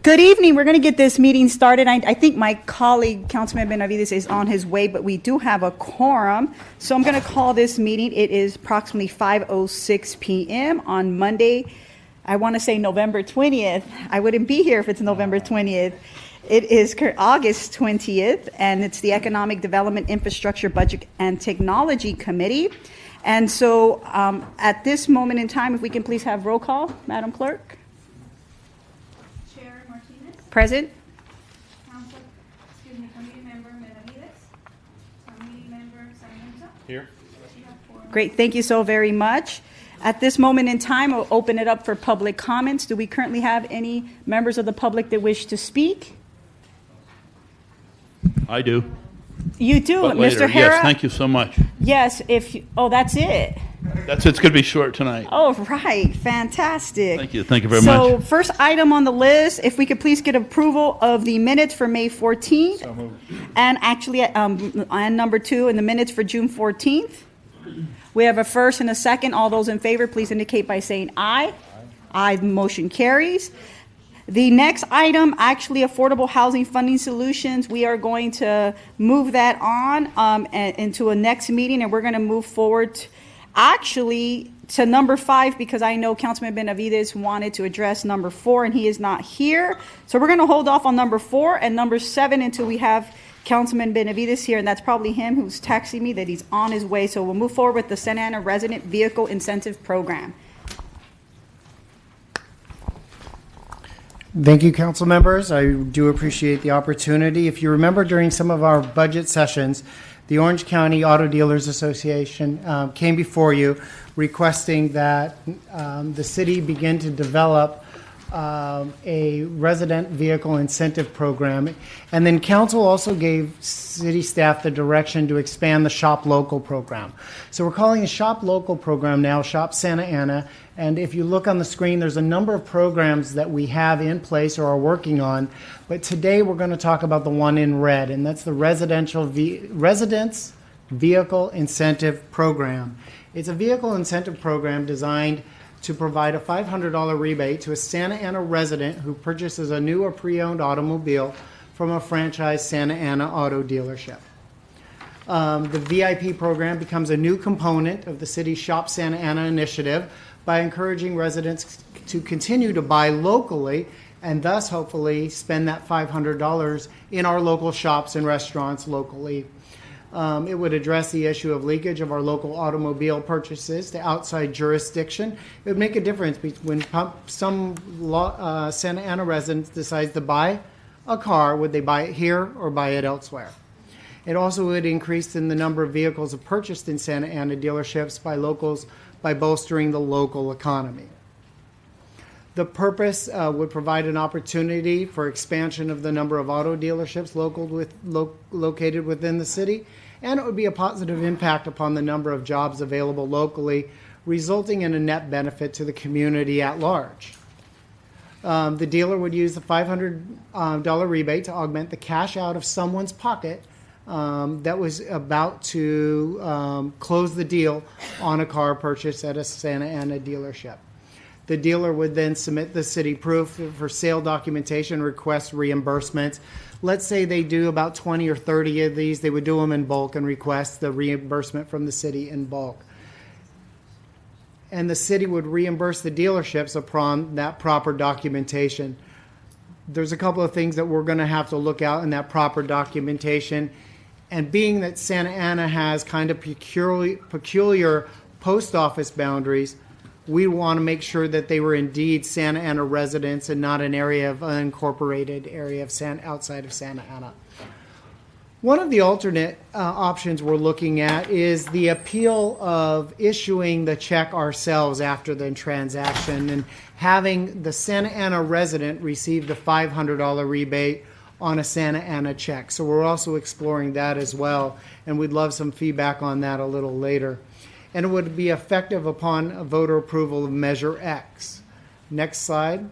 Good evening. We're going to get this meeting started. I think my colleague, Councilman Benavides, is on his way, but we do have a quorum. So I'm going to call this meeting. It is approximately 5:06 p.m. on Monday. I want to say November 20th. I wouldn't be here if it's November 20th. It is August 20th, and it's the Economic Development, Infrastructure, Budget, and Technology Committee. And so at this moment in time, if we can please have roll call, Madam Clerk. Present. Committee member Benavides. Committee member Ymca. Here. Great, thank you so very much. At this moment in time, I'll open it up for public comments. Do we currently have any members of the public that wish to speak? I do. You do, But Mr. later. Herrera? Yes, thank you so much. Yes, that's it. It's going to be short tonight. Oh, right, fantastic. Thank you very So much. first item on the list, if we could please get approval of the minutes for May 14th. So moved. And actually, and number 2, in the minutes for June 14th. We have a first and a second. All those in favor, please indicate by saying aye. Aye, the motion carries. The next item, actually Affordable Housing Funding Solutions, we are going to move that on into a next meeting, and we're going to move forward actually to number 5, because I know Councilman Benavides wanted to address number 4, and he is not here. So we're going to hold off on number 4 and number 7 until we have Councilman Benavides here, and that's probably him who's texting me that he's on his way. So we'll move forward with the Santa Ana Resident Vehicle Incentive Program. Thank you, council members. I do appreciate the opportunity. If you remember, during some of our budget sessions, the Orange County Auto Dealers Association came before you requesting that the city begin to develop a resident vehicle incentive program. And then council also gave city staff the direction to expand the Shop Local program. So we're calling the Shop Local program now Shop Santa Ana. And if you look on the screen, there's a number of programs that we have in place or are working on. But today we're going to talk about the one in red, and that's the Residence Vehicle Incentive Program. It's a vehicle incentive program designed to provide a $500 rebate to a Santa Ana resident who purchases a new or pre-owned automobile from a franchised Santa Ana auto dealership. The VIP program becomes a new component of the city's Shop Santa Ana initiative by encouraging residents to continue to buy locally and thus hopefully spend that $500 in our local shops and restaurants locally. It would address the issue of leakage of our local automobile purchases to outside jurisdiction. It would make a difference when some Santa Ana residents decide to buy a car. Would they buy it here or buy it elsewhere? It also would increase in the number of vehicles purchased in Santa Ana dealerships by locals by bolstering the local economy. The purpose would provide an opportunity for expansion of the number of auto dealerships located within the city, and it would be a positive impact upon the number of jobs available locally, resulting in a net benefit to the community at large. The dealer would use the $500 rebate to augment the cash out of someone's pocket that was about to close the deal on a car purchase at a Santa Ana dealership. The dealer would then submit the city proof for sale documentation, request reimbursements. Let's say they do about 20 or 30 of these. They would do them in bulk and request the reimbursement from the city in bulk. And the city would reimburse the dealerships upon that proper documentation. There's a couple of things that we're going to have to look out in that proper documentation. And being that Santa Ana has kind of peculiar post office boundaries, we want to make sure that they were indeed Santa Ana residents and not an area of unincorporated area of outside of Santa Ana. One of the alternate options we're looking at is the appeal of issuing the check ourselves after the transaction and having the Santa Ana resident receive the $500 rebate on a Santa Ana check. So we're also exploring that as well, and we'd love some feedback on that a little later. And it would be effective upon voter approval of Measure X. Next slide.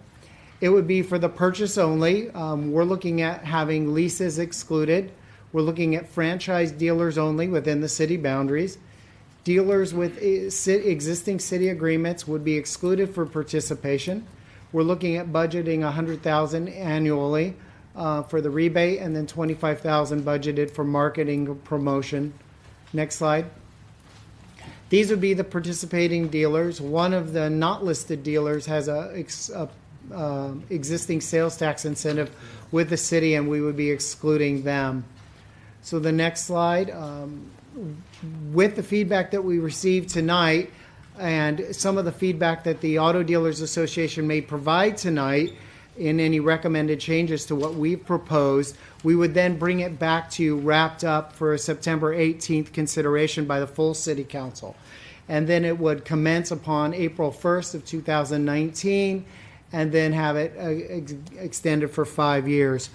It would be for the purchase only. We're looking at having leases excluded. We're looking at franchise dealers only within the city boundaries. Dealers with existing city agreements would be excluded for participation. We're looking at budgeting $100,000 annually for the rebate, and then $25,000 budgeted for marketing or promotion. Next slide. These would be the participating dealers. One of the not listed dealers has a existing sales tax incentive with the city, and we would be excluding them. So the next slide, with the feedback that we received tonight and some of the feedback that the Auto Dealers Association may provide tonight in any recommended changes to what we've proposed, we would then bring it back to you wrapped up for a September 18th consideration by the full City Council. And then it would commence upon April 1st of 2019, and then have it extended for 5 years.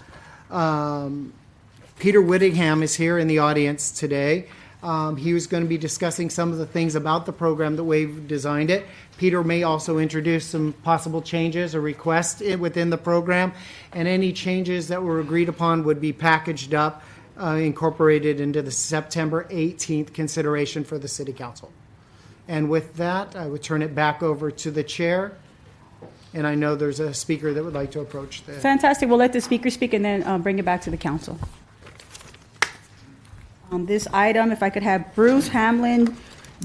Peter Whittingham is here in the audience today. He was going to be discussing some of the things about the program, the way we've designed it. Peter may also introduce some possible changes or requests within the program, and any changes that were agreed upon would be packaged up, incorporated into the September 18th consideration for the City Council. And with that, I would turn it back over to the chair. And I know there's a speaker that would like to approach the... Fantastic. We'll let the speaker speak and then bring it back to the council. On this item, if I could have Bruce, Hamlin,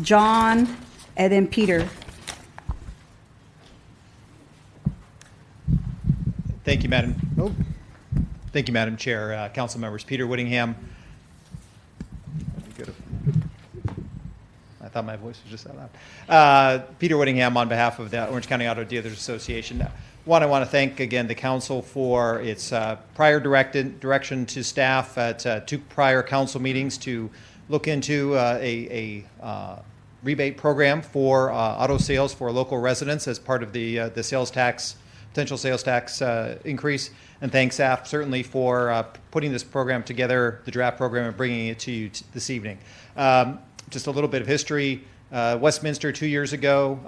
John, and then Peter. Thank you, Madam. Thank you, Madam Chair, council members. Peter Whittingham. I thought my voice was just that loud. Peter Whittingham on behalf of the Orange County Auto Dealers Association. One, I want to thank again the council for its prior direction to staff at 2 prior council meetings to look into a rebate program for auto sales for local residents as part of the sales tax, potential sales tax increase. And thanks staff certainly for putting this program together, the draft program, and bringing it to you this evening. Just a little bit of history. Westminster 2 years ago,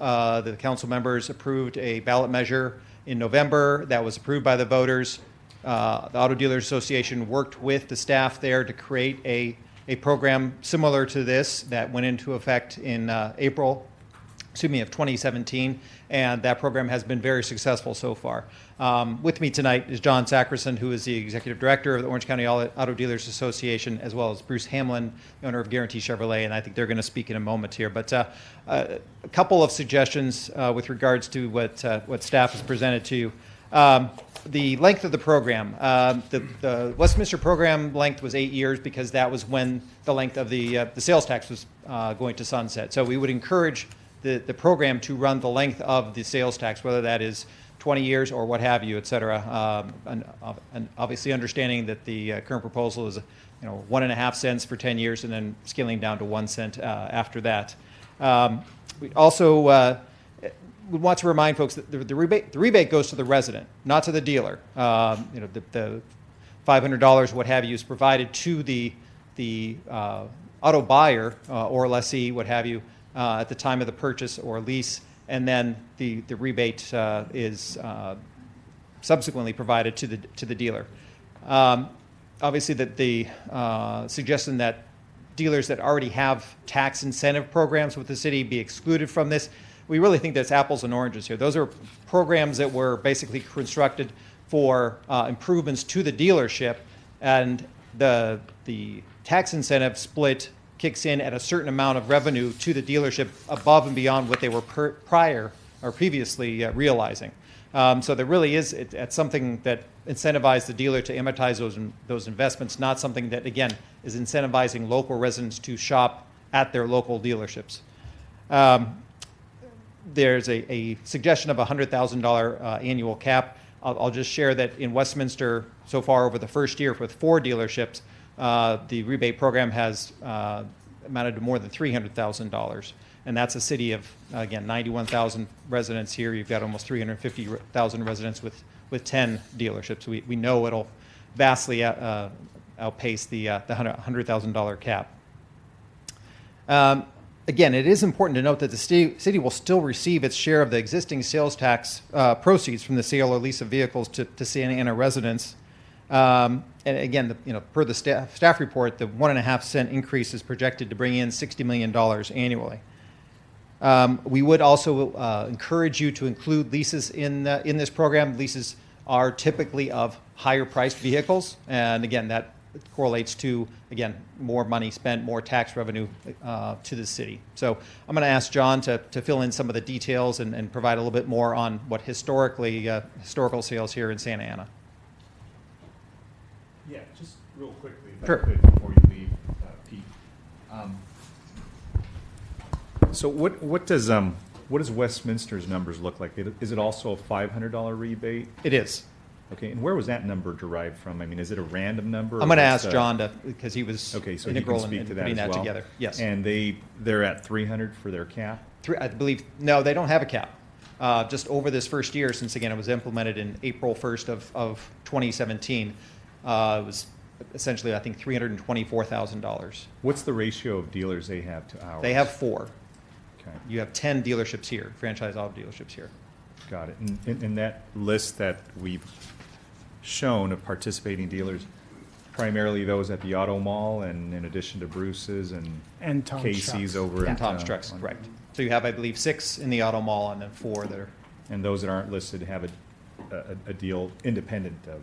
the council members approved a ballot measure in November that was approved by the voters. The Auto Dealers Association worked with the staff there to create a program similar to this that went into effect in April of 2017, and that program has been very successful so far. With me tonight is John Sackerson, who is the Executive Director of the Orange County Auto Dealers Association, as well as Bruce Hamlin, the owner of Guarantee Chevrolet, and I think they're going to speak in a moment here. But a couple of suggestions with regards to what staff has presented to you. The length of the program. The Westminster program length was 8 years because that was when the length of the sales tax was going to sunset. So we would encourage the program to run the length of the sales tax, whether that is 20 years or what have you, et cetera. And obviously understanding that the current proposal is 1.5 cents for 10 years and then scaling down to 1 cent after that. We also we want to remind folks that the rebate goes to the resident, not to the dealer. The $500, what have you, is provided to the auto buyer or lessee, what have you, at the time of the purchase or lease, and then the rebate is subsequently provided to the dealer. Obviously, that the suggestion that dealers that already have tax incentive programs with the city be excluded from this, we really think that's apples and oranges here. Those are programs that were basically constructed for improvements to the dealership, and the tax incentive split kicks in at a certain amount of revenue to the dealership above and beyond what they were previously realizing. So there really is it's something that incentivizes the dealer to amortize those investments, not something that, again, is incentivizing local residents to shop at their local dealerships. There's a suggestion of a $100,000 annual cap. I'll just share that in Westminster, so far over the first year with 4 dealerships, the rebate program has amounted to more than $300,000. And that's a city of, again, 91,000 residents here. You've got almost 350,000 residents with 10 dealerships. We know it'll vastly outpace the $100,000 cap. Again, it is important to note that the city will still receive its share of the existing sales tax proceeds from the sale or lease of vehicles to Santa Ana residents. And again, per the staff report, the 1.5 cent increase is projected to bring in $60 million annually. We would also encourage you to include leases in this program. Leases are typically of higher priced vehicles, and again, that correlates to, again, more money spent, more tax revenue to the city. So I'm going to ask John to fill in some of the details and provide a little bit more on what historical sales here in Santa Ana. Yeah, just real quickly, if Sure. I could, before you leave, Pete. So what does Westminster's numbers look like? Is it also a $500 rebate? It is. Okay, and where was that number derived from? I mean, is it a random number? I'm going to or ask what's John because he was Okay, so he can integral speak in to that putting as that well. together. Yes. And they're at 300 for their cap. I believe, no, they don't have a cap. Just over this first year, since again it was implemented in April 1st of 2017, it was essentially, I think, $324,000. What's the ratio of dealers they have to ours? They have 4. Okay, You have 10 dealerships here, franchise auto dealerships here. got it. And in that list that we've shown of participating dealers, primarily those at the auto mall, and in addition to Bruce's And Tom's Casey's Trucks. over And at Tom's Trucks, correct. So you have, I believe, 6 in the auto mall and then 4 that are. And those that aren't listed have a deal independent of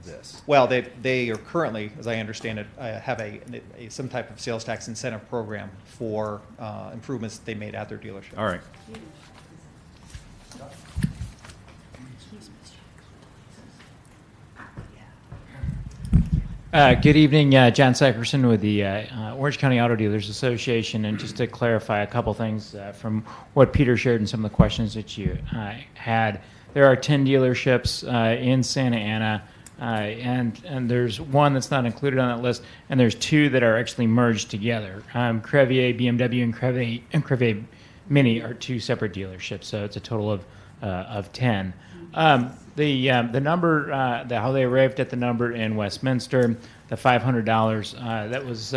this. Well, they are currently, as I understand it, have some type of sales tax incentive program for improvements that they made at their dealership. All right. Good evening, John Sakerson with the Orange County Auto Dealers Association. And just to clarify a couple things from what Peter shared and some of the questions that you had, there are 10 dealerships in Santa Ana, and there's one that's not included on that list, and there's 2 that are actually merged together. Crevier BMW and Crevier Mini are 2 separate dealerships, so it's a total of 10. The number, how they arrived at the number in Westminster, the $500, that was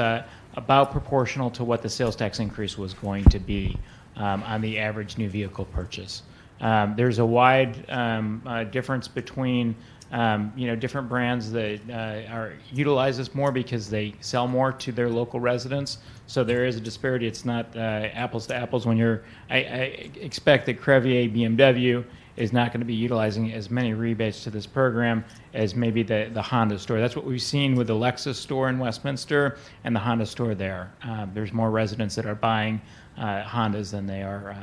about proportional to what the sales tax increase was going to be on the average new vehicle purchase. There's a wide difference between different brands that utilize this more because they sell more to their local residents. So there is a disparity. It's not apples to apples. I expect that Crevier BMW is not going to be utilizing as many rebates to this program as maybe the Honda store. That's what we've seen with the Lexus store in Westminster and the Honda store there. There's more residents that are buying Hondas than they are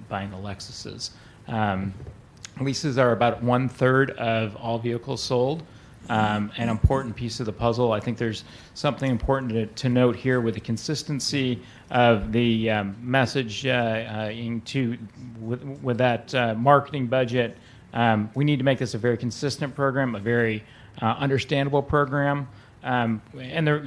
buying the Lexuses. Leases are about 1/3 of all vehicles sold. An important piece of the puzzle. I think there's something important to note here with the consistency of the message with that marketing budget. We need to make this a very consistent program, a very understandable program. And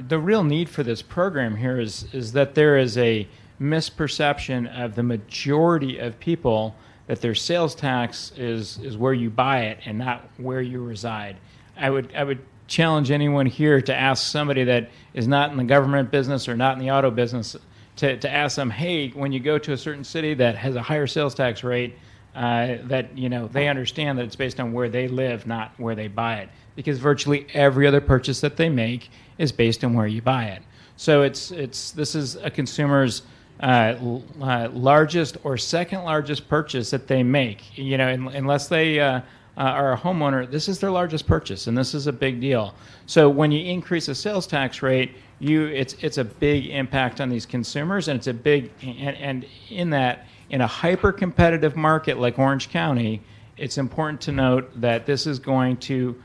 the real need for this program here is that there is a misperception of the majority of people that their sales tax is where you buy it and not where you reside. I would challenge anyone here to ask somebody that is not in the government business or not in the auto business to ask them, hey, when you go to a certain city that has a higher sales tax rate, that they understand that it's based on where they live, not where they buy it, because virtually every other purchase that they make is based on where you buy it. So this is a consumer's largest or second largest purchase that they make. Unless they are a homeowner, this is their largest purchase, and this is a big deal. So when you increase the sales tax rate, it's a big impact on these consumers, and it's a big and in a hyper-competitive market like Orange County, it's important to note that this is going to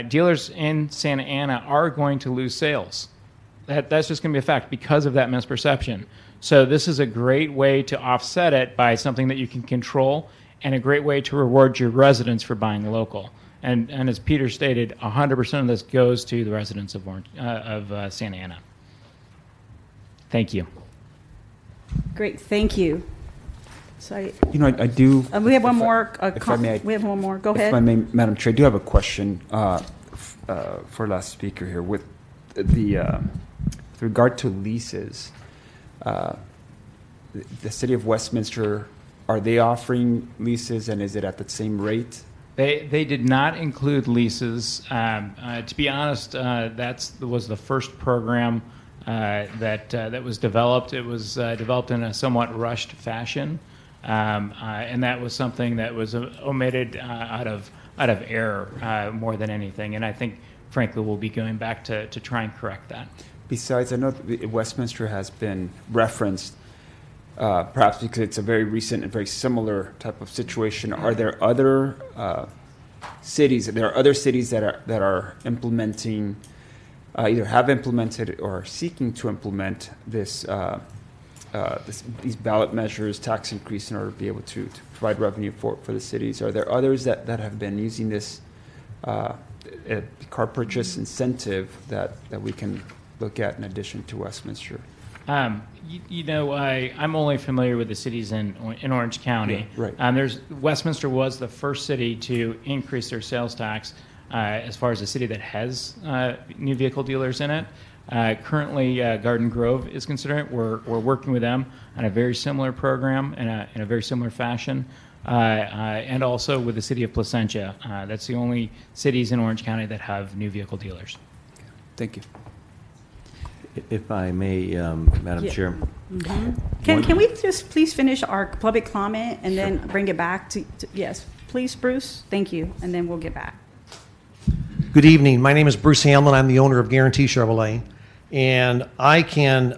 dealers in Santa Ana are going to lose sales. That's just going to be a fact because of that misperception. So this is a great way to offset it by something that you can control, and a great way to reward your residents for buying local. And as Peter stated, 100% of this goes to the residents of Santa Ana. Thank you. Great, thank you. So I do. we have one more. If I may, We have one more. Go if ahead. I may, Madam Chair, I do have a question for last speaker here with with regard to leases. The city of Westminster, are they offering leases, and is it at the same rate? They did not include leases. To be honest, that was the first program that was developed. It was developed in a somewhat rushed fashion, and that was something that was omitted out of error more than anything. And I think, frankly, we'll be going back to try and correct that. Besides, I know Westminster has been referenced, perhaps because it's a very recent and very similar type of situation. Are there other cities? There are other cities that are implementing, either have implemented or are seeking to implement these ballot measures, tax increase, in order to be able to provide revenue for the cities. Are there others that have been using this car purchase incentive that we can look at in addition to Westminster? I'm only familiar with the cities in Orange County. Yeah, right. Westminster was the first city to increase their sales tax as far as a city that has new vehicle dealers in it. Currently, Garden Grove is considering it. We're working with them on a very similar program in a very similar fashion, and also with the city of Placentia. That's the only cities in Orange County that have new vehicle dealers. Thank you. If I may, Madam Yeah. Chair. Can we just please finish our public comment and then bring it back to yes, please, Bruce? Thank you, and then we'll get back. Good evening. My name is Bruce Hamlin. I'm the owner of Guarantee Chevrolet, and I can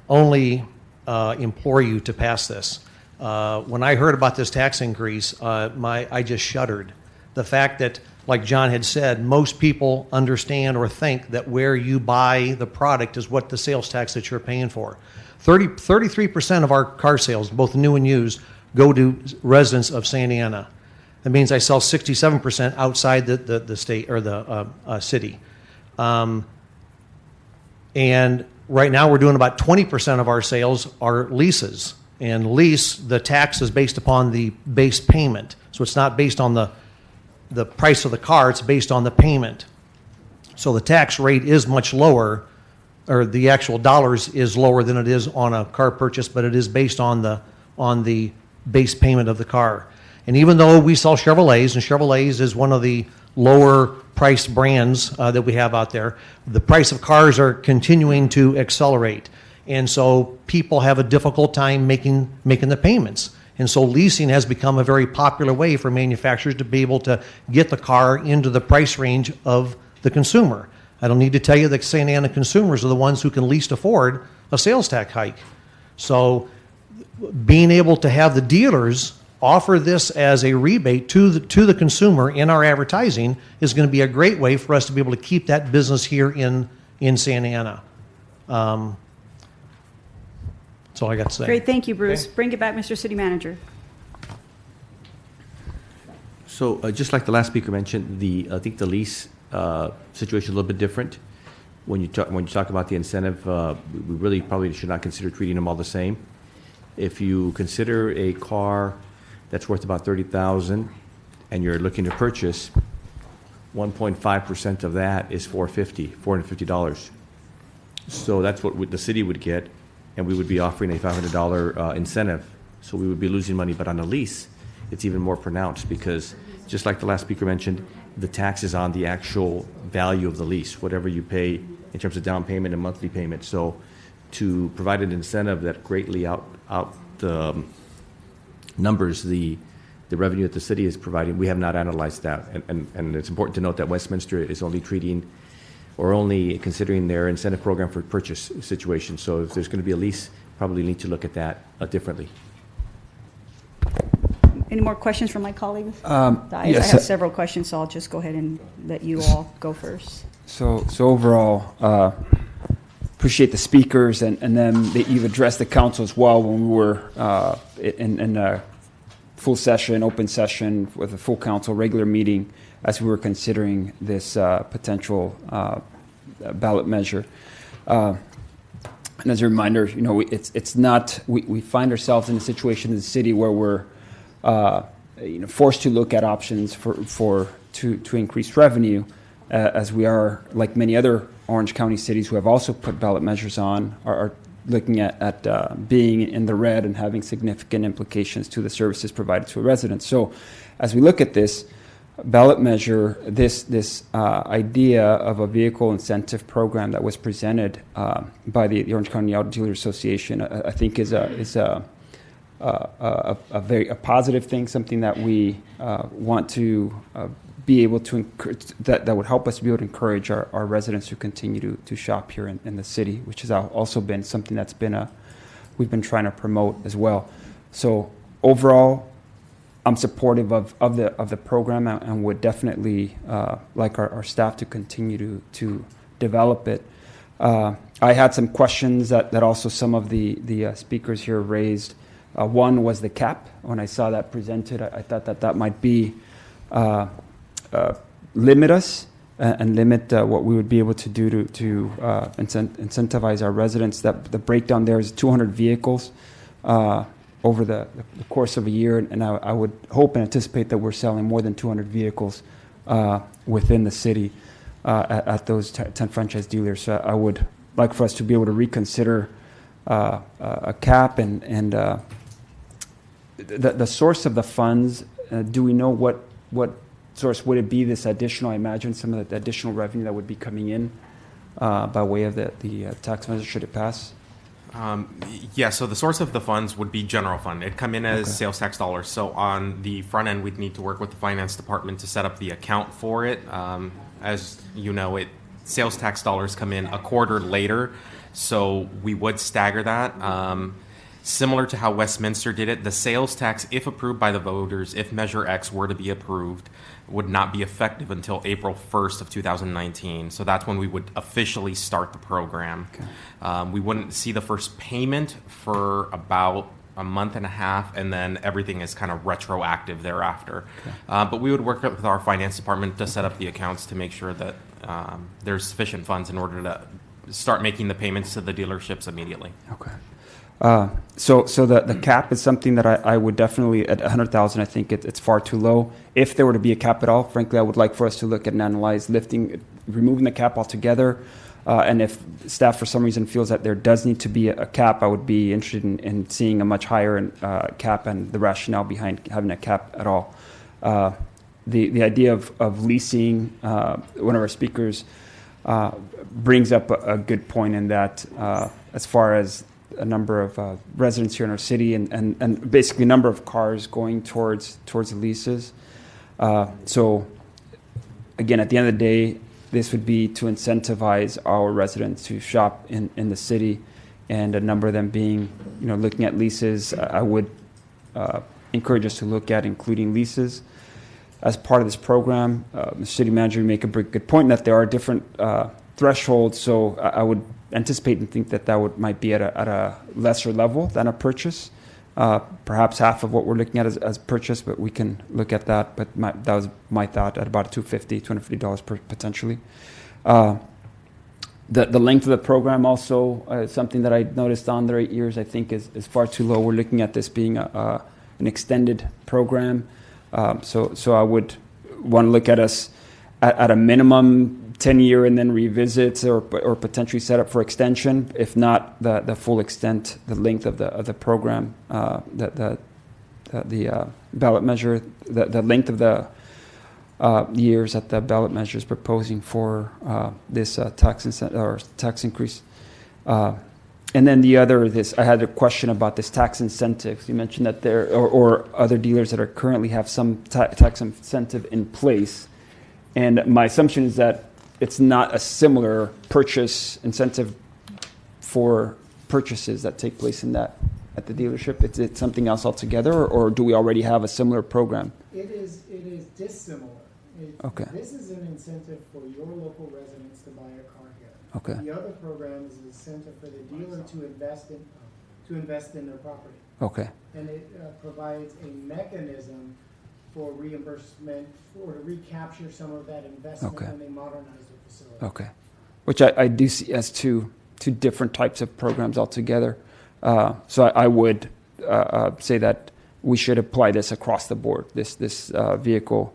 only implore you to pass this. When I heard about this tax increase, I just shuddered. The fact that, like John had said, most people understand or think that where you buy the product is what the sales tax that you're paying for. 33% of our car sales, both new and used, go to residents of Santa Ana. That means I sell 67% outside the state or the city. And right now we're doing about 20% of our sales are leases. And lease, the tax is based upon the base payment. So it's not based on the price of the car, it's based on the payment. So the tax rate is much lower, or the actual dollars is lower than it is on a car purchase, but it is based on the base payment of the car. And even though we sell Chevrolets, and Chevrolets is one of the lower priced brands that we have out there, the price of cars are continuing to accelerate. And so people have a difficult time making the payments. And so leasing has become a very popular way for manufacturers to be able to get the car into the price range of the consumer. I don't need to tell you that Santa Ana consumers are the ones who can least afford a sales tax hike. So being able to have the dealers offer this as a rebate to the consumer in our advertising is going to be a great way for us to be able to keep that business here in Santa Ana. That's all I got to say. Great, thank you, Bruce. Bring it back, Mr. City Manager. So just like the last speaker mentioned, I think the lease situation is a little bit different. When you talk about the incentive, we really probably should not consider treating them all the same. If you consider a car that's worth about $30,000 and you're looking to purchase, 1.5% of that is $450. So that's what the city would get, and we would be offering a $500 incentive. So we would be losing money. But on a lease, it's even more pronounced because, just like the last speaker mentioned, the tax is on the actual value of the lease, whatever you pay in terms of down payment and monthly payment. So to provide an incentive that greatly numbers the revenue that the city is providing, we have not analyzed that. And it's important to note that Westminster is only treating or only considering their incentive program for purchase situation. So if there's going to be a lease, probably need to look at that differently. Any more questions from my colleagues? Yes. I have several questions, so I'll just go ahead and let you all go first. So overall, appreciate the speakers and then that you've addressed the council as well when we were in a full session, open session with a full council regular meeting as we were considering this potential ballot measure. And as a reminder, it's not, we find ourselves in a situation in the city where we're forced to look at options to increase revenue, as we are, like many other Orange County cities who have also put ballot measures on, are looking at being in the red and having significant implications to the services provided to residents. So as we look at this, ballot measure, this idea of a vehicle incentive program that was presented by the Orange County Auto Dealers Association, I think is a very positive thing, something that we want to be able to encourage, that would help us be able to encourage our residents to continue to shop here in the city, which has also been something that's been we've been trying to promote as well. So overall, I'm supportive of the program and would definitely like our staff to continue to develop it. I had some questions that also some of the speakers here raised. One was the cap. When I saw that presented, I thought that might be limit us and limit what we would be able to do to incentivize our residents. That the breakdown there is 200 vehicles over the course of a year, and I would hope and anticipate that we're selling more than 200 vehicles within the city at those 10 franchise dealers. So I would like for us to be able to reconsider a cap and the source of the funds. Do we know what source would it be? This additional, I imagine, some of the additional revenue that would be coming in by way of the tax measure should it pass? Yeah, so the source of the funds would be general fund. It'd come in as sales tax dollars. So on the front end, we'd need to work with the finance department to set up the account for it. As you know, sales tax dollars come in a quarter later, so we would stagger that. Similar to how Westminster did it, the sales tax, if approved by the voters, if Measure X were to be approved, would not be effective until April 1st of 2019. So that's when we would officially start the program. Okay. We wouldn't see the first payment for about a month and a half, and then everything is kind of retroactive thereafter. Okay. But we would work with our finance department to set up the accounts to make sure that there's sufficient funds in order to start making the payments to the dealerships immediately. Okay. So the cap is something that I would definitely, at 100,000, I think it's far too low. If there were to be a cap at all, frankly, I would like for us to look at and analyze removing the cap altogether. And if staff for some reason feels that there does need to be a cap, I would be interested in seeing a much higher cap and the rationale behind having a cap at all. The idea of leasing, one of our speakers brings up a good point in that as far as a number of residents here in our city and basically a number of cars going towards the leases. So again, at the end of the day, this would be to incentivize our residents to shop in the city, and a number of them being, looking at leases. I would encourage us to look at including leases as part of this program. The city manager make a good point that there are different thresholds, so I would anticipate and think that might be at a lesser level than a purchase. Perhaps half of what we're looking at as purchase, but we can look at that. But that was my thought, at about $250 potentially. The length of the program also something that I noticed on there, 8 years, I think is far too low. We're looking at this being an extended program. So I would want to look at us at a minimum 10-year and then revisit or potentially set up for extension, if not the full extent, the length of the program, the ballot measure, the length of the years that the ballot measure is proposing for this tax increase. And then the other, I had a question about this tax incentives. You mentioned that there or other dealers that are currently have some tax incentive in place, and my assumption is that it's not a similar purchase incentive for purchases that take place at the dealership. It's something else altogether, or do we already have a similar program? It is dissimilar. Okay. This is an incentive for your local residents to buy a car here. Okay. The other program is an incentive for the dealer to invest in their property. Okay. And it provides a mechanism for reimbursement or to recapture some of that investment when they modernize the facility. Okay. Which I do see as two different types of programs altogether. So I would say that we should apply this across the board, this vehicle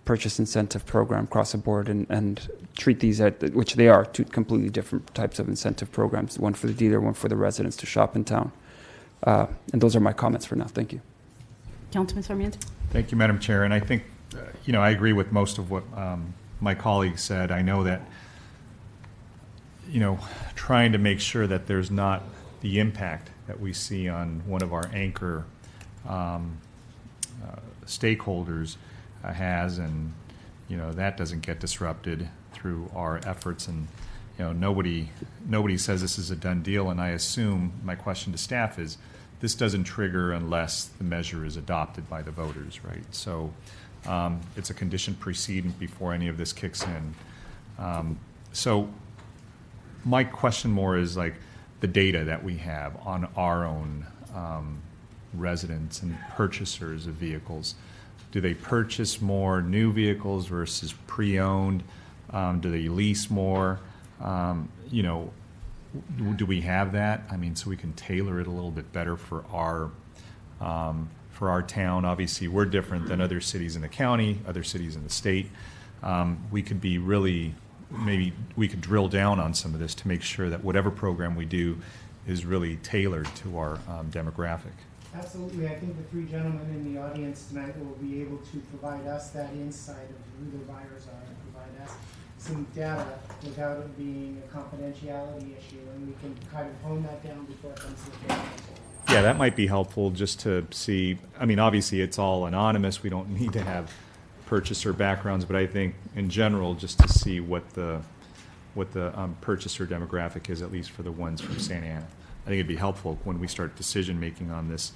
purchase incentive program across the board, and treat these which they are, two completely different types of incentive programs, one for the dealer, one for the residents to shop in town. And those are my comments for now. Thank you. Councilman Sarmiento. Thank you, Madam Chair. And I think I agree with most of what my colleague said. I know that, trying to make sure that there's not the impact that we see on one of our anchor stakeholders has, and that doesn't get disrupted through our efforts. And nobody says this is a done deal. And I assume my question to staff is, this doesn't trigger unless the measure is adopted by the voters, right? So it's a condition precedent before any of this kicks in. So my question more is like the data that we have on our own residents and purchasers of vehicles. Do they purchase more new vehicles versus pre-owned? Do they lease more? Do we have that? I mean, so we can tailor it a little bit better for our town. Obviously, we're different than other cities in the county, other cities in the state. We could be really, maybe we could drill down on some of this to make sure that whatever program we do is really tailored to our demographic. Absolutely. I think the three gentlemen in the audience tonight will be able to provide us that insight of who their buyers are and provide us some data without it being a confidentiality issue, and we can kind of hone that down before it comes to the table. Yeah, that might be helpful just to see. I mean, obviously, it's all anonymous. We don't need to have purchaser backgrounds, but I think in general, just to see what the purchaser demographic is, at least for the ones from Santa Ana. I think it'd be helpful when we start decision making on this.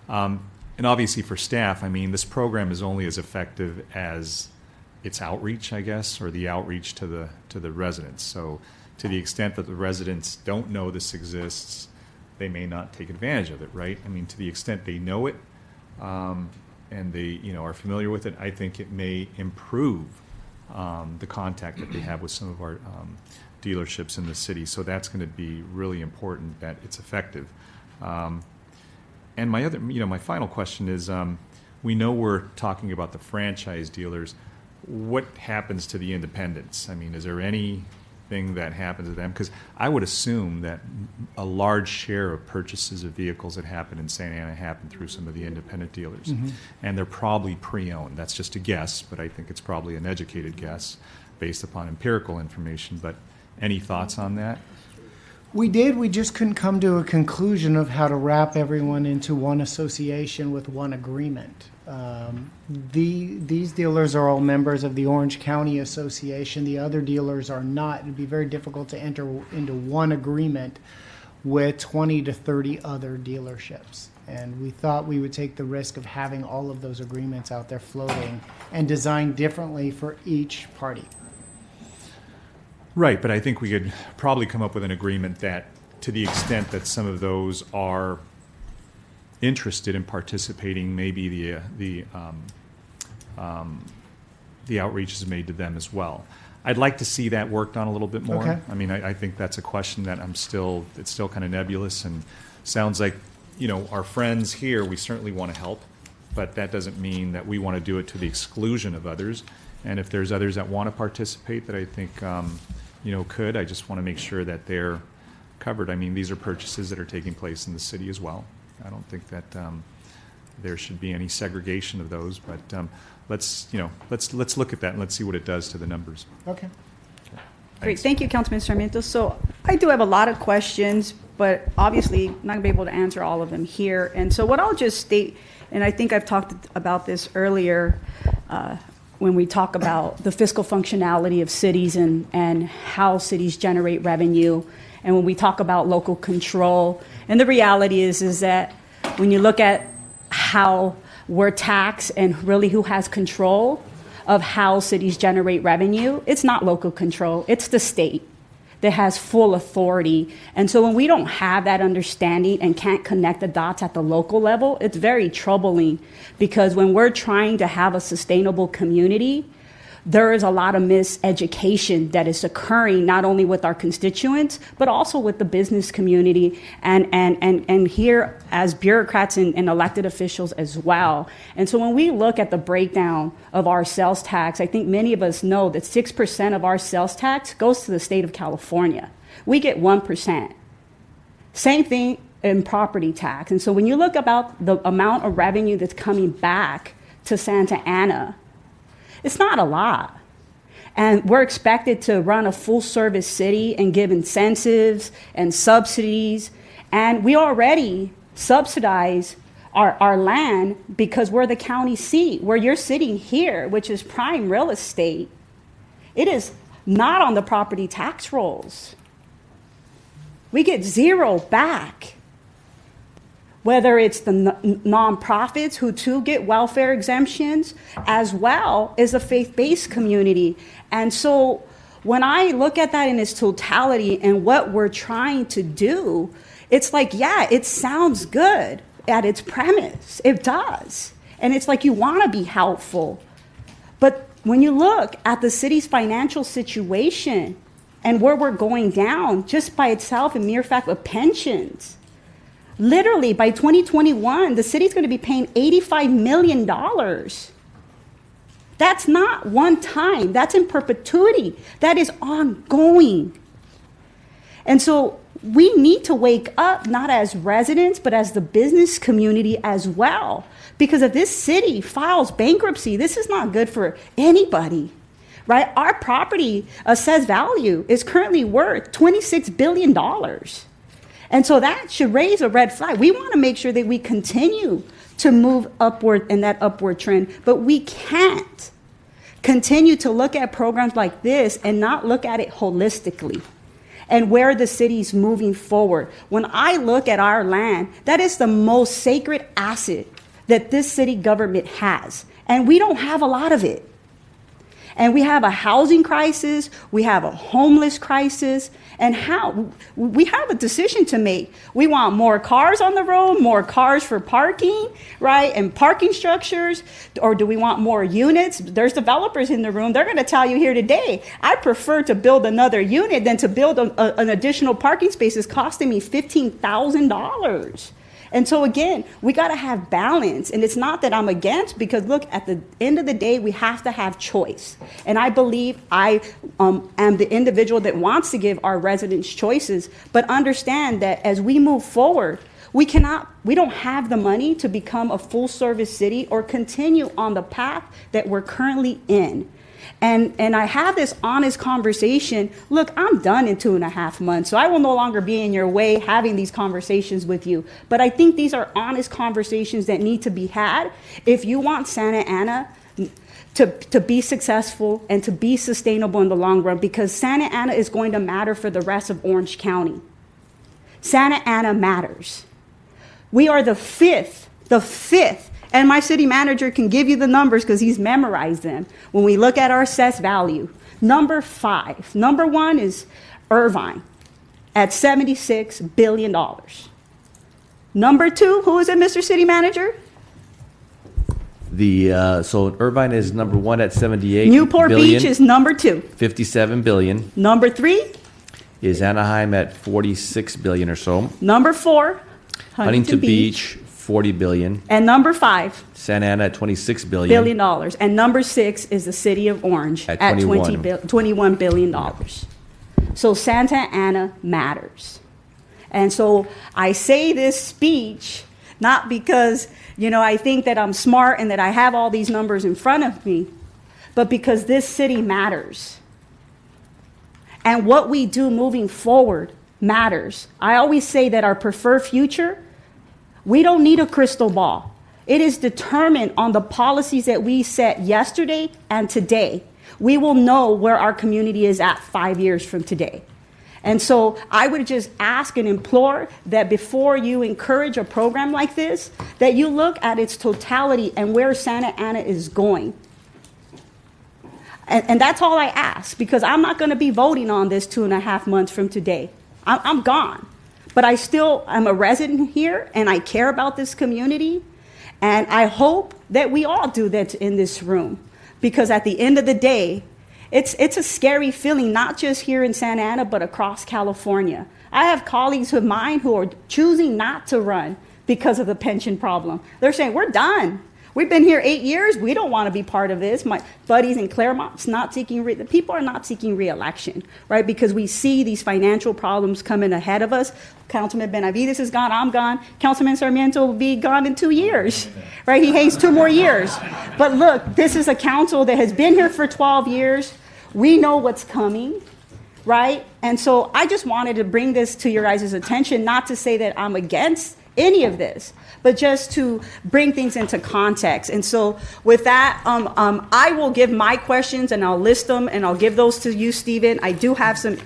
And obviously for staff, I mean, this program is only as effective as its outreach, I guess, or the outreach to the residents. So to the extent that the residents don't know this exists, they may not take advantage of it, right? I mean, to the extent they know it and they are familiar with it, I think it may improve the contact that they have with some of our dealerships in the city. So that's going to be really important that it's effective. And my final question is, we know we're talking about the franchise dealers. What happens to the independents? I mean, is there anything that happens to them? Because I would assume that a large share of purchases of vehicles that happen in Santa Ana happen through some of the independent dealers. Mm-hmm. And they're probably pre-owned. That's just a guess, but I think it's probably an educated guess based upon empirical information. But any thoughts on that? We did. We just couldn't come to a conclusion of how to wrap everyone into one association with one agreement. These dealers are all members of the Orange County Association. The other dealers are not. It would be very difficult to enter into one agreement with 20 to 30 other dealerships. And we thought we would take the risk of having all of those agreements out there floating and designed differently for each party. Right, but I think we could probably come up with an agreement that, to the extent that some of those are interested in participating, maybe the outreach is made to them as well. I'd like to see that worked on a little bit more. Okay. I mean, I think that's a question that it's still kind of nebulous, and sounds like, our friends here, we certainly want to help, but that doesn't mean that we want to do it to the exclusion of others. And if there's others that want to participate that I think, could, I just want to make sure that they're covered. I mean, these are purchases that are taking place in the city as well. I don't think that there should be any segregation of those, but let's look at that and let's see what it does to the numbers. Okay. Great. Thank you, Councilman Sarmiento. So I do have a lot of questions, but obviously I'm not going to be able to answer all of them here. And so what I'll just state, and I think I've talked about this earlier, when we talk about the fiscal functionality of cities and how cities generate revenue, and when we talk about local control. And the reality is that when you look at how we're taxed and really who has control of how cities generate revenue, it's not local control, it's the state that has full authority. And so when we don't have that understanding and can't connect the dots at the local level, it's very troubling, because when we're trying to have a sustainable community, there is a lot of miseducation that is occurring not only with our constituents, but also with the business community and here as bureaucrats and elected officials as well. And so when we look at the breakdown of our sales tax, I think many of us know that 6% of our sales tax goes to the state of California. We get 1%. Same thing in property tax. And so when you look about the amount of revenue that's coming back to Santa Ana, It's not a lot. And we're expected to run a full-service city and give incentives and subsidies. And we already subsidize our land because we're the county seat, where you're sitting here, which is prime real estate. It is not on the property tax rolls. We get zero back. Whether it's the nonprofits who too get welfare exemptions, as well as the faith-based community. And so when I look at that in its totality and what we're trying to do, it's like, yeah, it sounds good at its premise. It does. And it's like you want to be helpful. But when you look at the city's financial situation and where we're going down, just by itself, a mere fact of pensions, literally by 2021, the city's going to be paying $85 million. That's not one time. That's in perpetuity. That is ongoing. And so we need to wake up, not as residents, but as the business community as well. Because if this city files bankruptcy, this is not good for anybody, right? Our property assessed value is currently worth $26 billion. And so that should raise a red flag. We want to make sure that we continue to move upward in that upward trend, but we can't continue to look at programs like this and not look at it holistically and where the city's moving forward. When I look at our land, that is the most sacred asset that this city government has. And we don't have a lot of it. And we have a housing crisis, we have a homeless crisis, and how we have a decision to make. We want more cars on the road, more cars for parking, right? And parking structures, or do we want more units? There's developers in the room. They're going to tell you here today, I prefer to build another unit than to build an additional parking space. It's costing me $15,000. And so again, we got to have balance. And it's not that I'm against, because look, at the end of the day, we have to have choice. And I believe I am the individual that wants to give our residents choices, but understand that as we move forward, we don't have the money to become a full service city or continue on the path that we're currently in. And I have this honest conversation. Look, I'm done in 2.5 months, so I will no longer be in your way having these conversations with you. But I think these are honest conversations that need to be had if you want Santa Ana to be successful and to be sustainable in the long run, because Santa Ana is going to matter for the rest of Orange County. Santa Ana matters. We are the fifth, and my city manager can give you the numbers because he's memorized them. When we look at our assessed value, number 5. Number 1 is Irvine at $76 billion. Number 2, who is it, Mr. City Manager? So Irvine is number 1 at 78 Newport billion, Beach is number 2. 57 billion. Number 3 Is Anaheim at 46 billion or so. Number 4, Huntington Beach, 40 billion. And number 5, Santa Ana at 26 billion. $billion. And number 6 is the city of Orange At at 21. $21 billion. So Santa Ana matters. And so I say this speech not because, I think that I'm smart and that I have all these numbers in front of me, but because this city matters. And what we do moving forward matters. I always say that our preferred future, we don't need a crystal ball. It is determined on the policies that we set yesterday and today. We will know where our community is at 5 years from today. And so I would just ask and implore that before you encourage a program like this, that you look at its totality and where Santa Ana is going. And that's all I ask, because I'm not going to be voting on this 2.5 months from today. I'm gone. But I still am a resident here, and I care about this community. And I hope that we all do that in this room, because at the end of the day, it's a scary feeling, not just here in Santa Ana, but across California. I have colleagues of mine who are choosing not to run because of the pension problem. They're saying, we're done. We've been here 8 years. We don't want to be part of this. My buddies in Claremont's not seeking, the people are not seeking re-election, right? Because we see these financial problems coming ahead of us. Councilman Benavides is gone, I'm gone. Councilman Sarmiento will be gone in 2 years, right? He hates 2 more years. But look, this is a council that has been here for 12 years. We know what's coming, right? And so I just wanted to bring this to your guys' attention, not to say that I'm against any of this, but just to bring things into context. And so with that, I will give my questions and I'll list them and I'll give those to you, Stephen. I do have some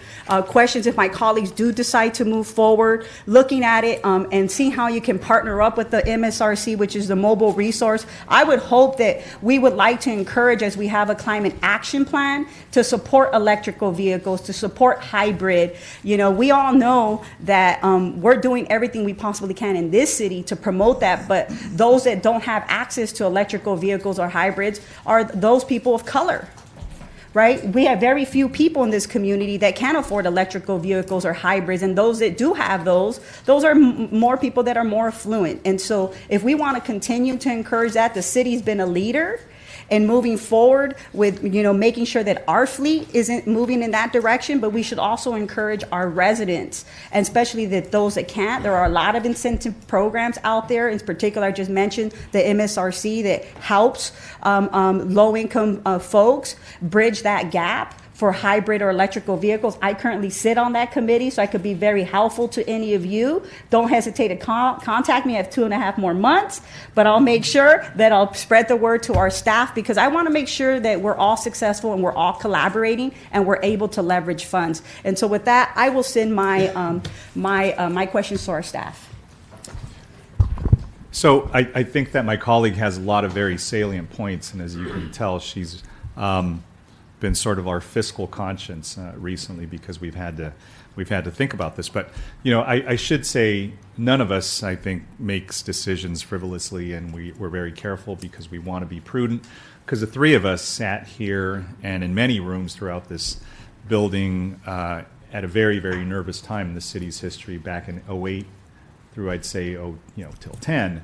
questions if my colleagues do decide to move forward, looking at it and see how you can partner up with the MSRC, which is the mobile resource. I would hope that we would like to encourage, as we have a climate action plan, to support electrical vehicles, to support hybrid. You know, we all know that we're doing everything we possibly can in this city to promote that, but those that don't have access to electrical vehicles or hybrids are those people of color, right? We have very few people in this community that can afford electrical vehicles or hybrids, and those that do have those are more people that are more affluent. And so if we want to continue to encourage that, the city's been a leader and moving forward with, you know, making sure that our fleet isn't moving in that direction, but we should also encourage our residents, and especially those that can't. There are a lot of incentive programs out there. In particular, I just mentioned the MSRC that helps low-income folks bridge that gap for hybrid or electrical vehicles. I currently sit on that committee, so I could be very helpful to any of you. Don't hesitate to contact me. I have 2.5 more months, but I'll make sure that I'll spread the word to our staff, because I want to make sure that we're all successful and we're all collaborating and we're able to leverage funds. And so with that, I will send my my questions to our staff. So I think that my colleague has a lot of very salient points, and as you can tell, she's been sort of our fiscal conscience recently, because we've had to think about this. But you know, I should say none of us, I think, makes decisions frivolously, and we're very careful because we want to be prudent. Because the three of us sat here and in many rooms throughout this building at a very, very nervous time in the city's history back in 2008 through, I'd say, till 10,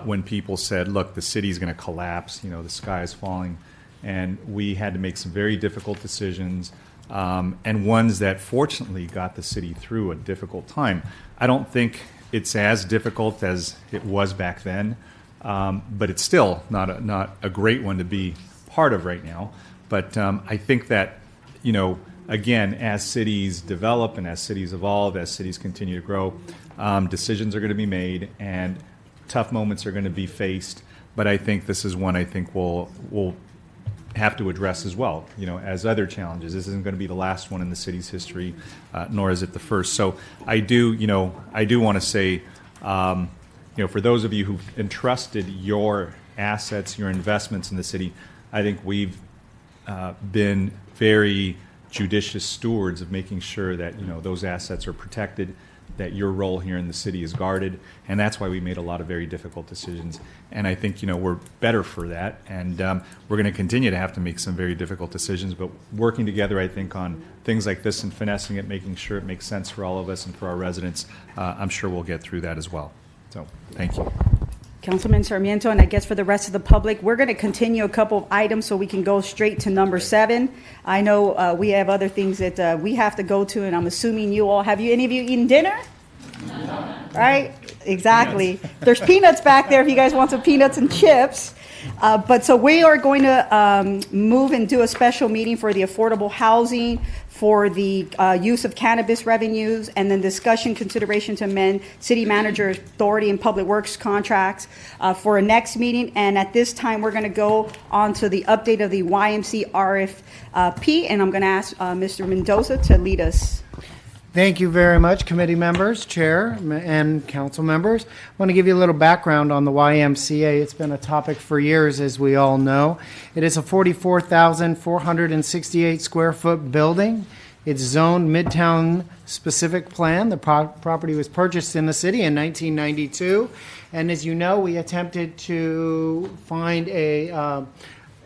when people said, look, the city's going to collapse, you know, the sky is falling. And we had to make some very difficult decisions, and ones that fortunately got the city through a difficult time. I don't think it's as difficult as it was back then, but it's still not a great one to be part of right now. But I think that, you know, again, as cities develop and as cities evolve, as cities continue to grow, decisions are going to be made and tough moments are going to be faced. But I think this is one I think we'll have to address as well, you know, as other challenges. This isn't going to be the last one in the city's history, nor is it the first. So I do want to say, you know, for those of you who've entrusted your assets, your investments in the city, I think we've been very judicious stewards of making sure that, you know, those assets are protected, that your role here in the city is guarded, and that's why we made a lot of very difficult decisions. And I think, you know, we're better for that, and we're going to continue to have to make some very difficult decisions, but working together, I think, on things like this and finessing it, making sure it makes sense for all of us and for our residents, I'm sure we'll get through that as well. So, thank you. Councilman Sarmiento, and I guess for the rest of the public, we're going to continue a couple of items so we can go straight to number 7. I know we have other things that we have to go to, and I'm assuming you all, any of you eaten dinner? No. Right? Exactly. There's peanuts back there if you guys want some peanuts and chips. But so we are going to move and do a special meeting for the affordable housing, for the use of cannabis revenues, and then discussion consideration to amend city manager authority and public works contracts for a next meeting. And at this time, we're going to go on to the update of the Ymca Rfp, and I'm going to ask Mr. Mendoza to lead us. Thank you very much, committee members, chair, and council members. I want to give you a little background on the YMCA. It's been a topic for years, as we all know. It is a 44,468 square foot building. It's zoned Midtown specific plan. The property was purchased in the city in 1992. And as you know, we attempted to find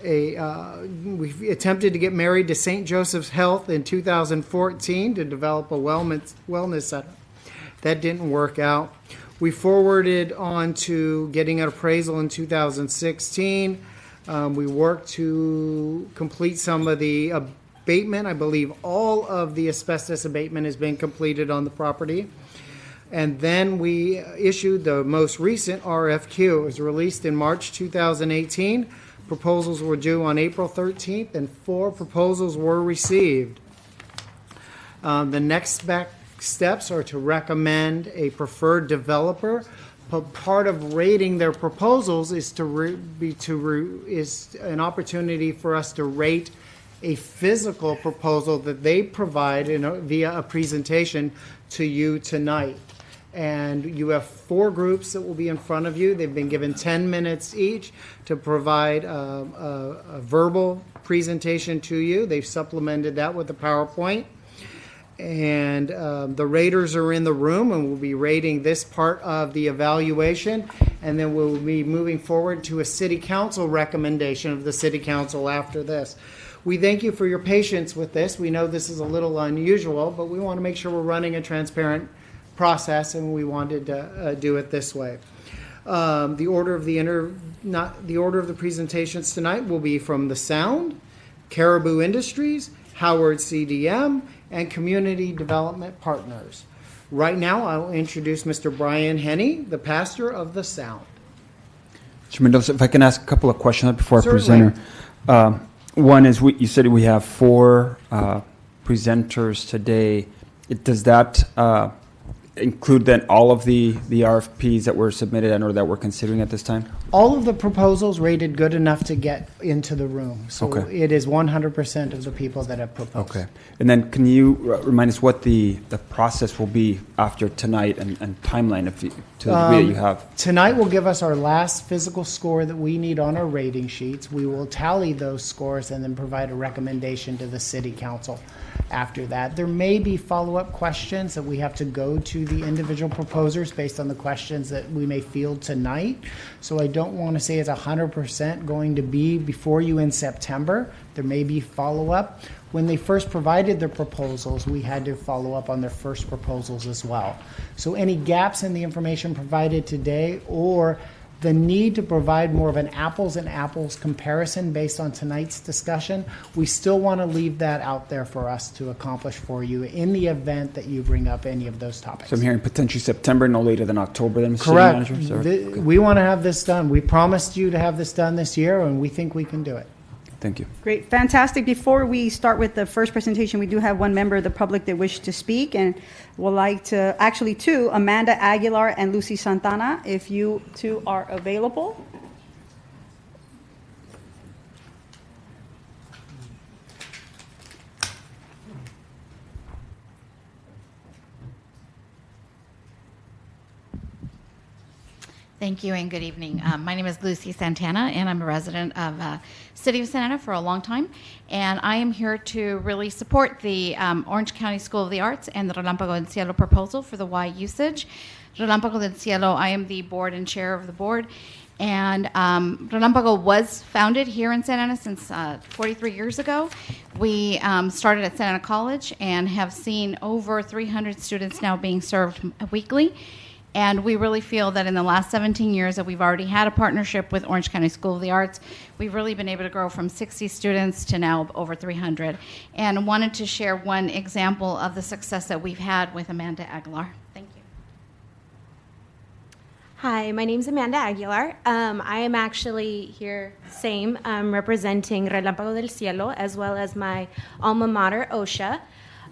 we attempted to get married to St. Joseph's Health in 2014 to develop a wellness center. That didn't work out. We forwarded on to getting an appraisal in 2016. We worked to complete some of the abatement. I believe all of the asbestos abatement has been completed on the property. And then we issued the most recent RFQ. It was released in March 2018. Proposals were due on April 13th, and 4 proposals were received. The next steps are to recommend a preferred developer. But part of rating their proposals is is an opportunity for us to rate a physical proposal that they provide via a presentation to you tonight. And you have 4 groups that will be in front of you. They've been given 10 minutes each to provide a verbal presentation to you. They've supplemented that with a PowerPoint. And the raters are in the room, and we'll be rating this part of the evaluation. And then we'll be moving forward to a city council recommendation of the city council after this. We thank you for your patience with this. We know this is a little unusual, but we want to make sure we're running a transparent process, and we wanted to do it this way. The order of the presentations tonight will be from the Sound, Caribou Industries, Howard CDM, and Community Development Partners. Right now, I will introduce Mr. Brian Henney, the pastor of the Sound. Mr. Mendoza, if I can ask a couple of questions before Certainly. I present. One is, you said we have 4 presenters today. Does that include then all of the RFPs that were submitted and or that we're considering at this time? All of the proposals rated good enough to get into the room. So Okay. it is 100% of the people that have proposed. Okay. And then can you remind us what the process will be after tonight and timeline to the degree that you have? Tonight will give us our last physical score that we need on our rating sheets. We will tally those scores and then provide a recommendation to the city council after that. There may be follow-up questions that we have to go to the individual proposers based on the questions that we may field tonight. So I don't want to say it's 100% going to be before you in September. There may be follow-up. When they first provided their proposals, we had to follow up on their first proposals as well. So any gaps in the information provided today or the need to provide more of an apples and apples comparison based on tonight's discussion, we still want to leave that out there for us to accomplish for you in the event that you bring up any of those topics. So I'm hearing potentially September, no later than October then, Mr. Correct. City Manager? Okay. We want to have this done. We promised you to have this done this year, and we think we can do it. Thank you. Great, fantastic. Before we start with the first presentation, we do have one member of the public that wished to speak and would like to, actually 2, Amanda Aguilar and Lucy Santana, if you 2 are available. Thank you and good evening. My name is Lucy Santana, and I'm a resident of City of Santa Ana for a long time. And I am here to really support the Orange County School of the Arts and the Relámpago del Cielo proposal for the Y usage. Relámpago del Cielo, I am the board and chair of the board. And Relámpago was founded here in Santa Ana since 43 years ago. We started at Santa Ana College and have seen over 300 students now being served weekly. And we really feel that in the last 17 years that we've already had a partnership with Orange County School of the Arts, we've really been able to grow from 60 students to now over 300. And wanted to share one example of the success that we've had with Amanda Aguilar. Thank you. Hi, my name's Amanda Aguilar. I am actually here, representing Relámpago del Cielo, as well as my alma mater, OSHA.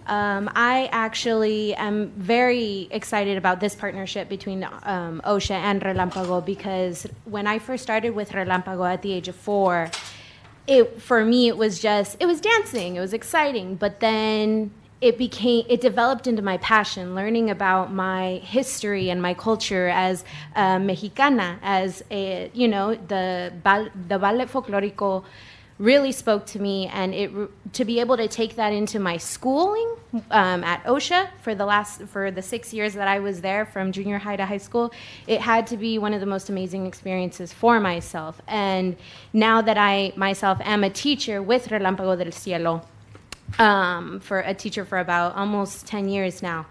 I actually am very excited about this partnership between OSHA and Relámpago because when I first started with Relámpago at the age of 4, for me it was dancing, it was exciting, but then it developed into my passion, learning about my history and my culture as Mexicana, as the ballet folklorico really spoke to me, and to be able to take that into my schooling at OSHA for the 6 years that I was there, from junior high to high school, it had to be one of the most amazing experiences for myself. And now that I myself am a teacher with Relámpago del Cielo, for a teacher for about almost 10 years now,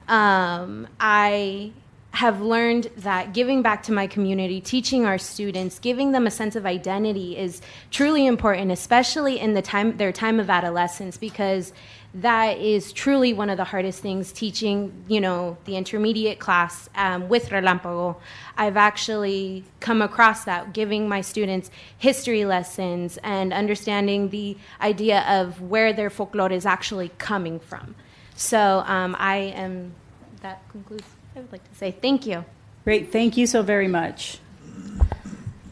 I have learned that giving back to my community, teaching our students, giving them a sense of identity is truly important, especially in their time of adolescence, because that is truly one of the hardest things, teaching, the intermediate class with Relámpago. I've actually come across that, giving my students history lessons and understanding the idea of where their folklore is actually coming from. So that concludes. I would like to say thank you. Great, thank you so very much.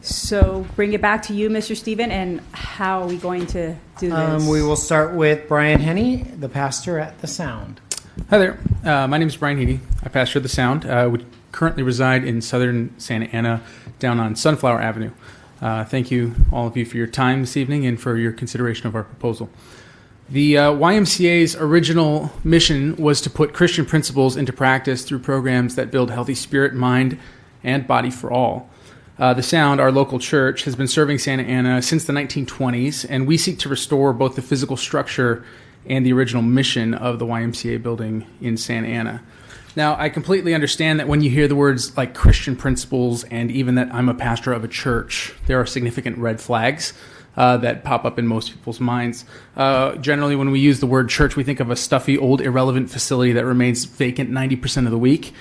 So bring it back to you, Mr. Stephen, and how are we going to do this? We will start with Brian Henney, the pastor at The Sound. Hi there. My name is Brian Heaney. I pastor The Sound. We currently reside in southern Santa Ana, down on Sunflower Avenue. Thank you, all of you, for your time this evening and for your consideration of our proposal. The YMCA's original mission was to put Christian principles into practice through programs that build healthy spirit, mind, and body for all. The Sound, our local church, has been serving Santa Ana since the 1920s, and we seek to restore both the physical structure and the original mission of the YMCA building in Santa Ana. Now, I completely understand that when you hear the words like Christian principles and even that I'm a pastor of a church, there are significant red flags that pop up in most people's minds. Generally, when we use the word church, we think of a stuffy, old, irrelevant facility that remains vacant 90% of the week.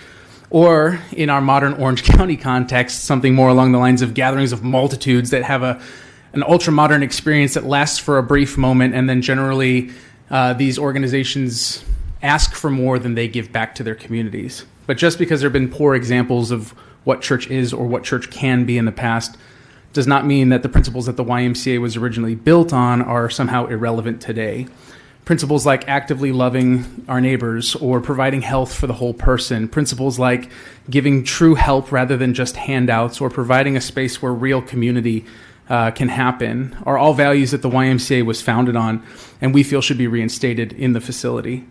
Or, in our modern Orange County context, something more along the lines of gatherings of multitudes that have an ultra-modern experience that lasts for a brief moment, and then generally these organizations ask for more than they give back to their communities. But just because there have been poor examples of what church is or what church can be in the past does not mean that the principles that the YMCA was originally built on are somehow irrelevant today. Principles like actively loving our neighbors or providing health for the whole person, principles like giving true help rather than just handouts or providing a space where real community can happen are all values that the YMCA was founded on and we feel should be reinstated in the facility.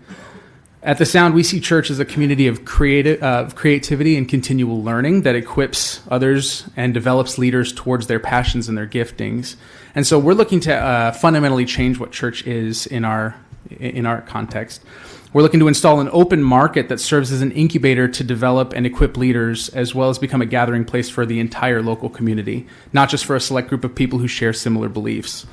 At The Sound, we see church as a community of creativity and continual learning that equips others and develops leaders towards their passions and their giftings. And so we're looking to fundamentally change what church is in our context. We're looking to install an open market that serves as an incubator to develop and equip leaders, as well as become a gathering place for the entire local community, not just for a select group of people who share similar beliefs.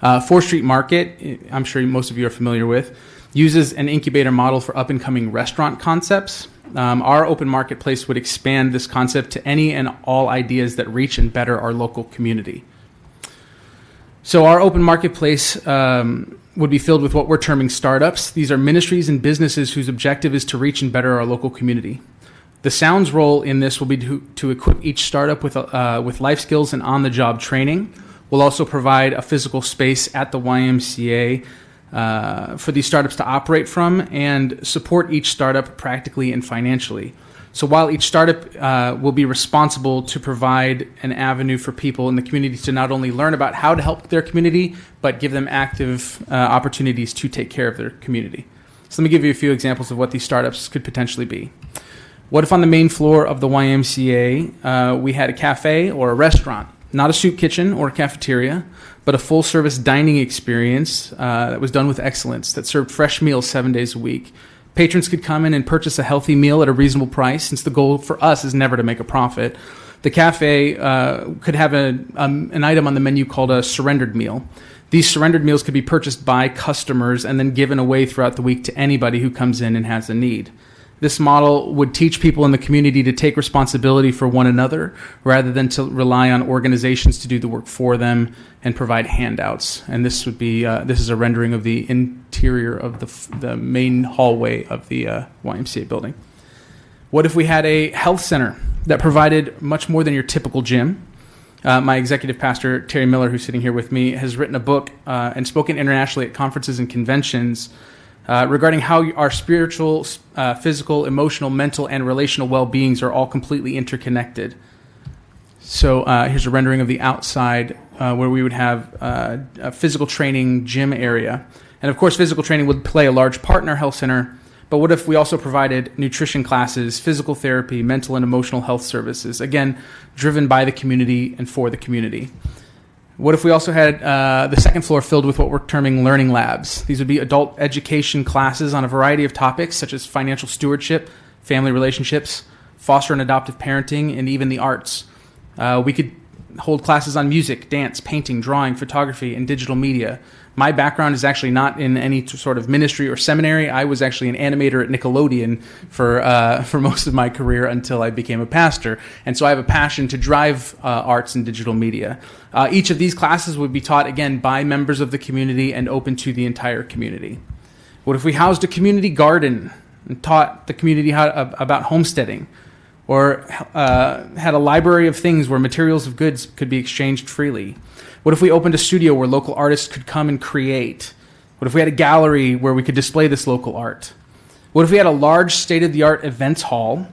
4th Street Market, I'm sure most of you are familiar with, uses an incubator model for up-and-coming restaurant concepts. Our open marketplace would expand this concept to any and all ideas that reach and better our local community. So our open marketplace would be filled with what we're terming startups. These are ministries and businesses whose objective is to reach and better our local community. The Sound's role in this will be to equip each startup with life skills and on-the-job training. We'll also provide a physical space at the YMCA for these startups to operate from and support each startup practically and financially. So while each startup will be responsible to provide an avenue for people in the community to not only learn about how to help their community, but give them active opportunities to take care of their community. So let me give you a few examples of what these startups could potentially be. What if on the main floor of the YMCA we had a cafe or a restaurant, not a soup kitchen or a cafeteria, but a full-service dining experience that was done with excellence, that served fresh meals 7 days a week. Patrons could come in and purchase a healthy meal at a reasonable price, since the goal for us is never to make a profit. The cafe could have an item on the menu called a surrendered meal. These surrendered meals could be purchased by customers and then given away throughout the week to anybody who comes in and has a need. This model would teach people in the community to take responsibility for one another rather than to rely on organizations to do the work for them and provide handouts. And this would be this is a rendering of the interior of the main hallway of the YMCA building. What if we had a health center that provided much more than your typical gym? My executive pastor, Terry Miller, who's sitting here with me, has written a book and spoken internationally at conferences and conventions regarding how our spiritual, physical, emotional, mental, and relational well-beings are all completely interconnected. So here's a rendering of the outside where we would have a physical training gym area. And of course, physical training would play a large part in our health center, but what if we also provided nutrition classes, physical therapy, mental and emotional health services, again, driven by the community and for the community? What if we also had the second floor filled with what we're terming learning labs? These would be adult education classes on a variety of topics such as financial stewardship, family relationships, foster and adoptive parenting, and even the arts. We could hold classes on music, dance, painting, drawing, photography, and digital media. My background is actually not in any sort of ministry or seminary. I was actually an animator at Nickelodeon for most of my career until I became a pastor. And so I have a passion to drive arts and digital media. Each of these classes would be taught, again, by members of the community and open to the entire community. What if we housed a community garden and taught the community about homesteading? Or had a library of things where materials of goods could be exchanged freely? What if we opened a studio where local artists could come and create? What if we had a gallery where we could display this local art? What if we had a large state-of-the-art events hall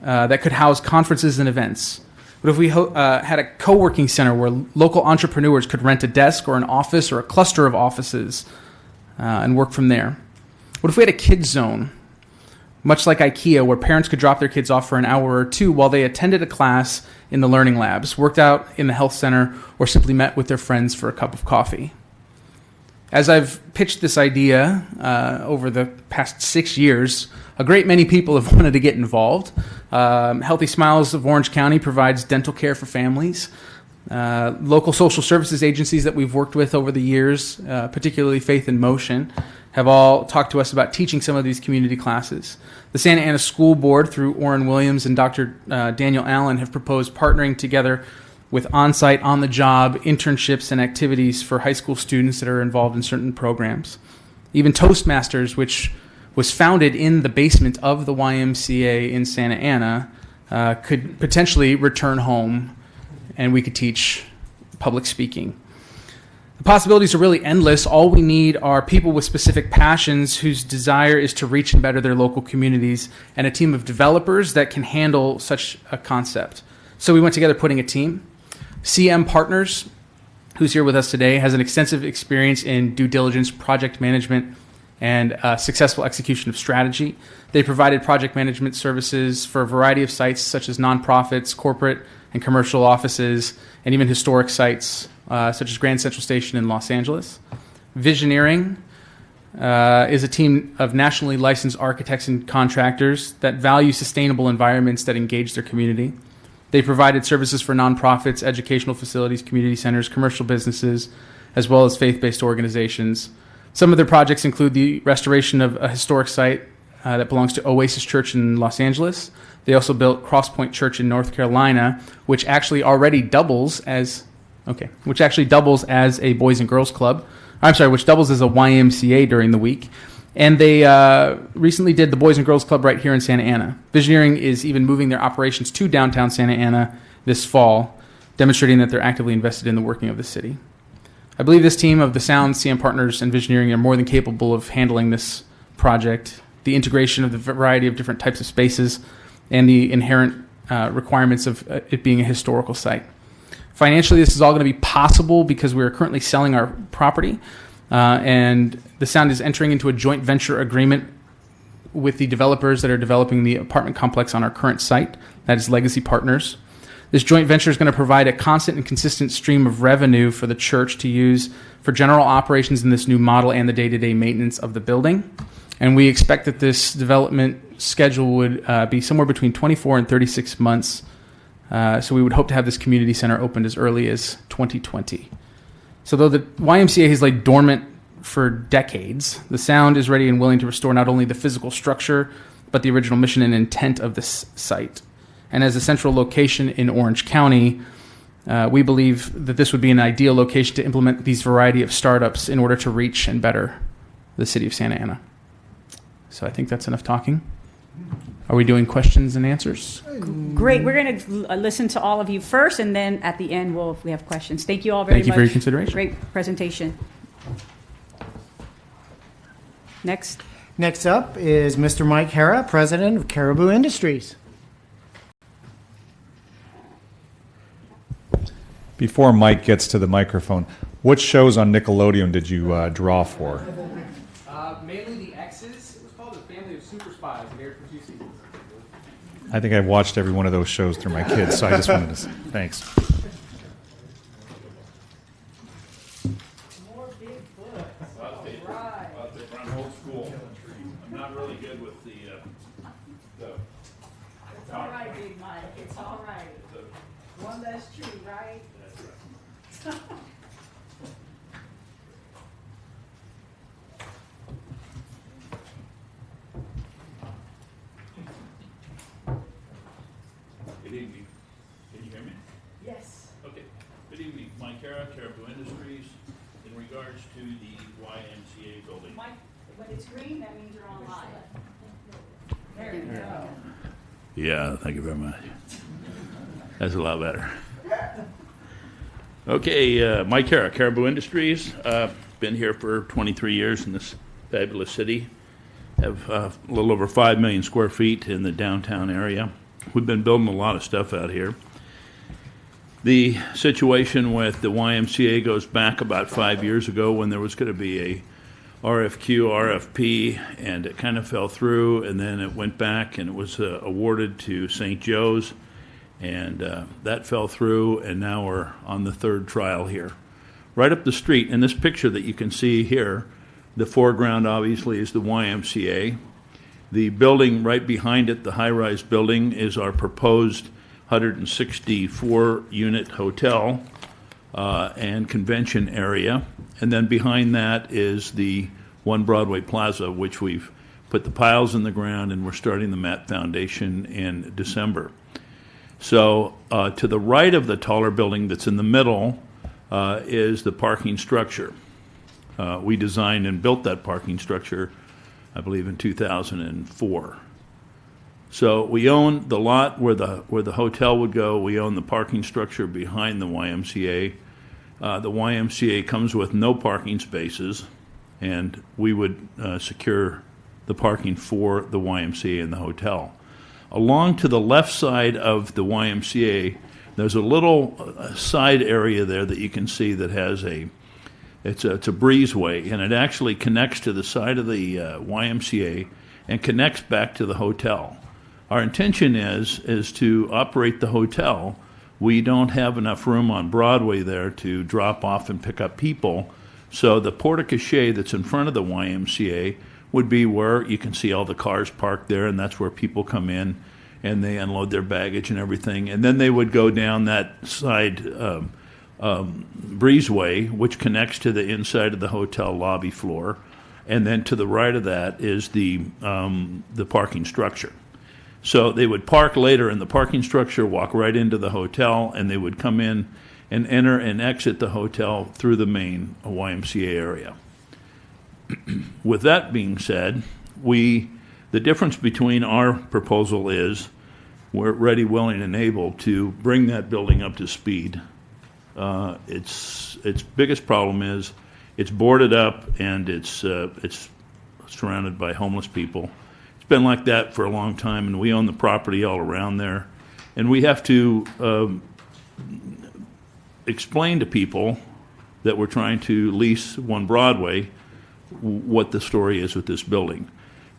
that could house conferences and events? What if we had a co-working center where local entrepreneurs could rent a desk or an office or a cluster of offices and work from there? What if we had a kids zone, much like IKEA, where parents could drop their kids off for an hour or two while they attended a class in the learning labs, worked out in the health center, or simply met with their friends for a cup of coffee? As I've pitched this idea over the past 6 years, a great many people have wanted to get involved. Healthy Smiles of Orange County provides dental care for families. Local social services agencies that we've worked with over the years, particularly Faith in Motion, have all talked to us about teaching some of these community classes. The Santa Ana School Board, through Orrin Williams and Dr. Daniel Allen, have proposed partnering together with on-site, on-the-job internships and activities for high school students that are involved in certain programs. Even Toastmasters, which was founded in the basement of the YMCA in Santa Ana, could potentially return home and we could teach public speaking. The possibilities are really endless. All we need are people with specific passions whose desire is to reach and better their local communities, and a team of developers that can handle such a concept. So we went together putting a team. CM Partners, who's here with us today, has an extensive experience in due diligence, project management, and successful execution of strategy. They provided project management services for a variety of sites such as nonprofits, corporate and commercial offices, and even historic sites such as Grand Central Station in Los Angeles. Visioneering is a team of nationally licensed architects and contractors that value sustainable environments that engage their community. They provided services for nonprofits, educational facilities, community centers, commercial businesses, as well as faith-based organizations. Some of their projects include the restoration of a historic site that belongs to Oasis Church in Los Angeles. They also built Cross Point Church in North Carolina, which actually already doubles as a Boys and Girls Club. Which doubles as a YMCA during the week. And they recently did the Boys and Girls Club right here in Santa Ana. Visioneering is even moving their operations to downtown Santa Ana this fall, demonstrating that they're actively invested in the working of the city. I believe this team of the Sound, CM Partners, and Visioneering are more than capable of handling this project, the integration of the variety of different types of spaces, and the inherent requirements of it being a historical site. Financially, this is all going to be possible because we are currently selling our property, and the Sound is entering into a joint venture agreement with the developers that are developing the apartment complex on our current site. That is Legacy Partners. This joint venture is going to provide a constant and consistent stream of revenue for the church to use for general operations in this new model and the day-to-day maintenance of the building. And we expect that this development schedule would be somewhere between 24 and 36 months. So we would hope to have this community center opened as early as 2020. So though the YMCA has laid dormant for decades, the Sound is ready and willing to restore not only the physical structure, but the original mission and intent of this site. And as a central location in Orange County, we believe that this would be an ideal location to implement these variety of startups in order to reach and better the city of Santa Ana. So I think that's enough talking. Are we doing questions and answers? Great. We're going to listen to all of you first, and then at the end, if we have questions. Thank you all very much. Thank you for your consideration. Great presentation. Next. Next up is Mr. Mike Herrera, President of Caribou Industries. Before Mike gets to the microphone, what shows on Nickelodeon did you draw for? Mainly the X's. It was called The Family of Super Spies. It aired for 2 seasons. I think I've watched every one of those shows through my kids, so I just wanted to say thanks. More Bigfoot. I'm old school. I'm not really good with the All right. less tree, right? That's right. Good evening. Can you hear me? Yes. Okay. Good evening. Ymca Rfp, Caribou Industries. In regards to the YMCA building. Mike, when it's green, that means you're on live. There you go. Yeah, thank you very much. That's a lot better. Okay, Mike Herrera, Caribou Industries. Been here for 23 years in this fabulous city. Have a little over 5 million square feet in the downtown area. We've been building a lot of stuff out here. The situation with the YMCA goes back about 5 years ago when there was going to be a RFQ, RFP, and it kind of fell through, and then it went back and it was awarded to St. Joe's, and that fell through, and now we're on the third trial here. Right up the street, in this picture that you can see here, the foreground obviously is the YMCA. The building right behind it, the high-rise building, is our proposed 164-unit hotel and convention area. And then behind that is the One Broadway Plaza, which we've put the piles in the ground and we're starting the mat foundation in December. So to the right of the taller building that's in the middle is the parking structure. We designed and built that parking structure, I believe, in 2004. So we own the lot where the hotel would go. We own the parking structure behind the YMCA. The YMCA comes with no parking spaces, and we would secure the parking for the YMCA and the hotel. Along to the left side of the YMCA, there's a little side area there that you can see that has it's a breezeway, and it actually connects to the side of the YMCA and connects back to the hotel. Our intention is to operate the hotel. We don't have enough room on Broadway there to drop off and pick up people, so the porte-cochere that's in front of the YMCA would be where you can see all the cars parked there, and that's where people come in and they unload their baggage and everything. And then they would go down that side breezeway, which connects to the inside of the hotel lobby floor. And then to the right of that is the parking structure. So they would park later in the parking structure, walk right into the hotel, and they would come in and enter and exit the hotel through the main YMCA area. With that being said, the difference between our proposal is we're ready, willing, and able to bring that building up to speed. Its biggest problem is it's boarded up and it's surrounded by homeless people. It's been like that for a long time, and we own the property all around there. And we have to explain to people that we're trying to lease One Broadway what the story is with this building.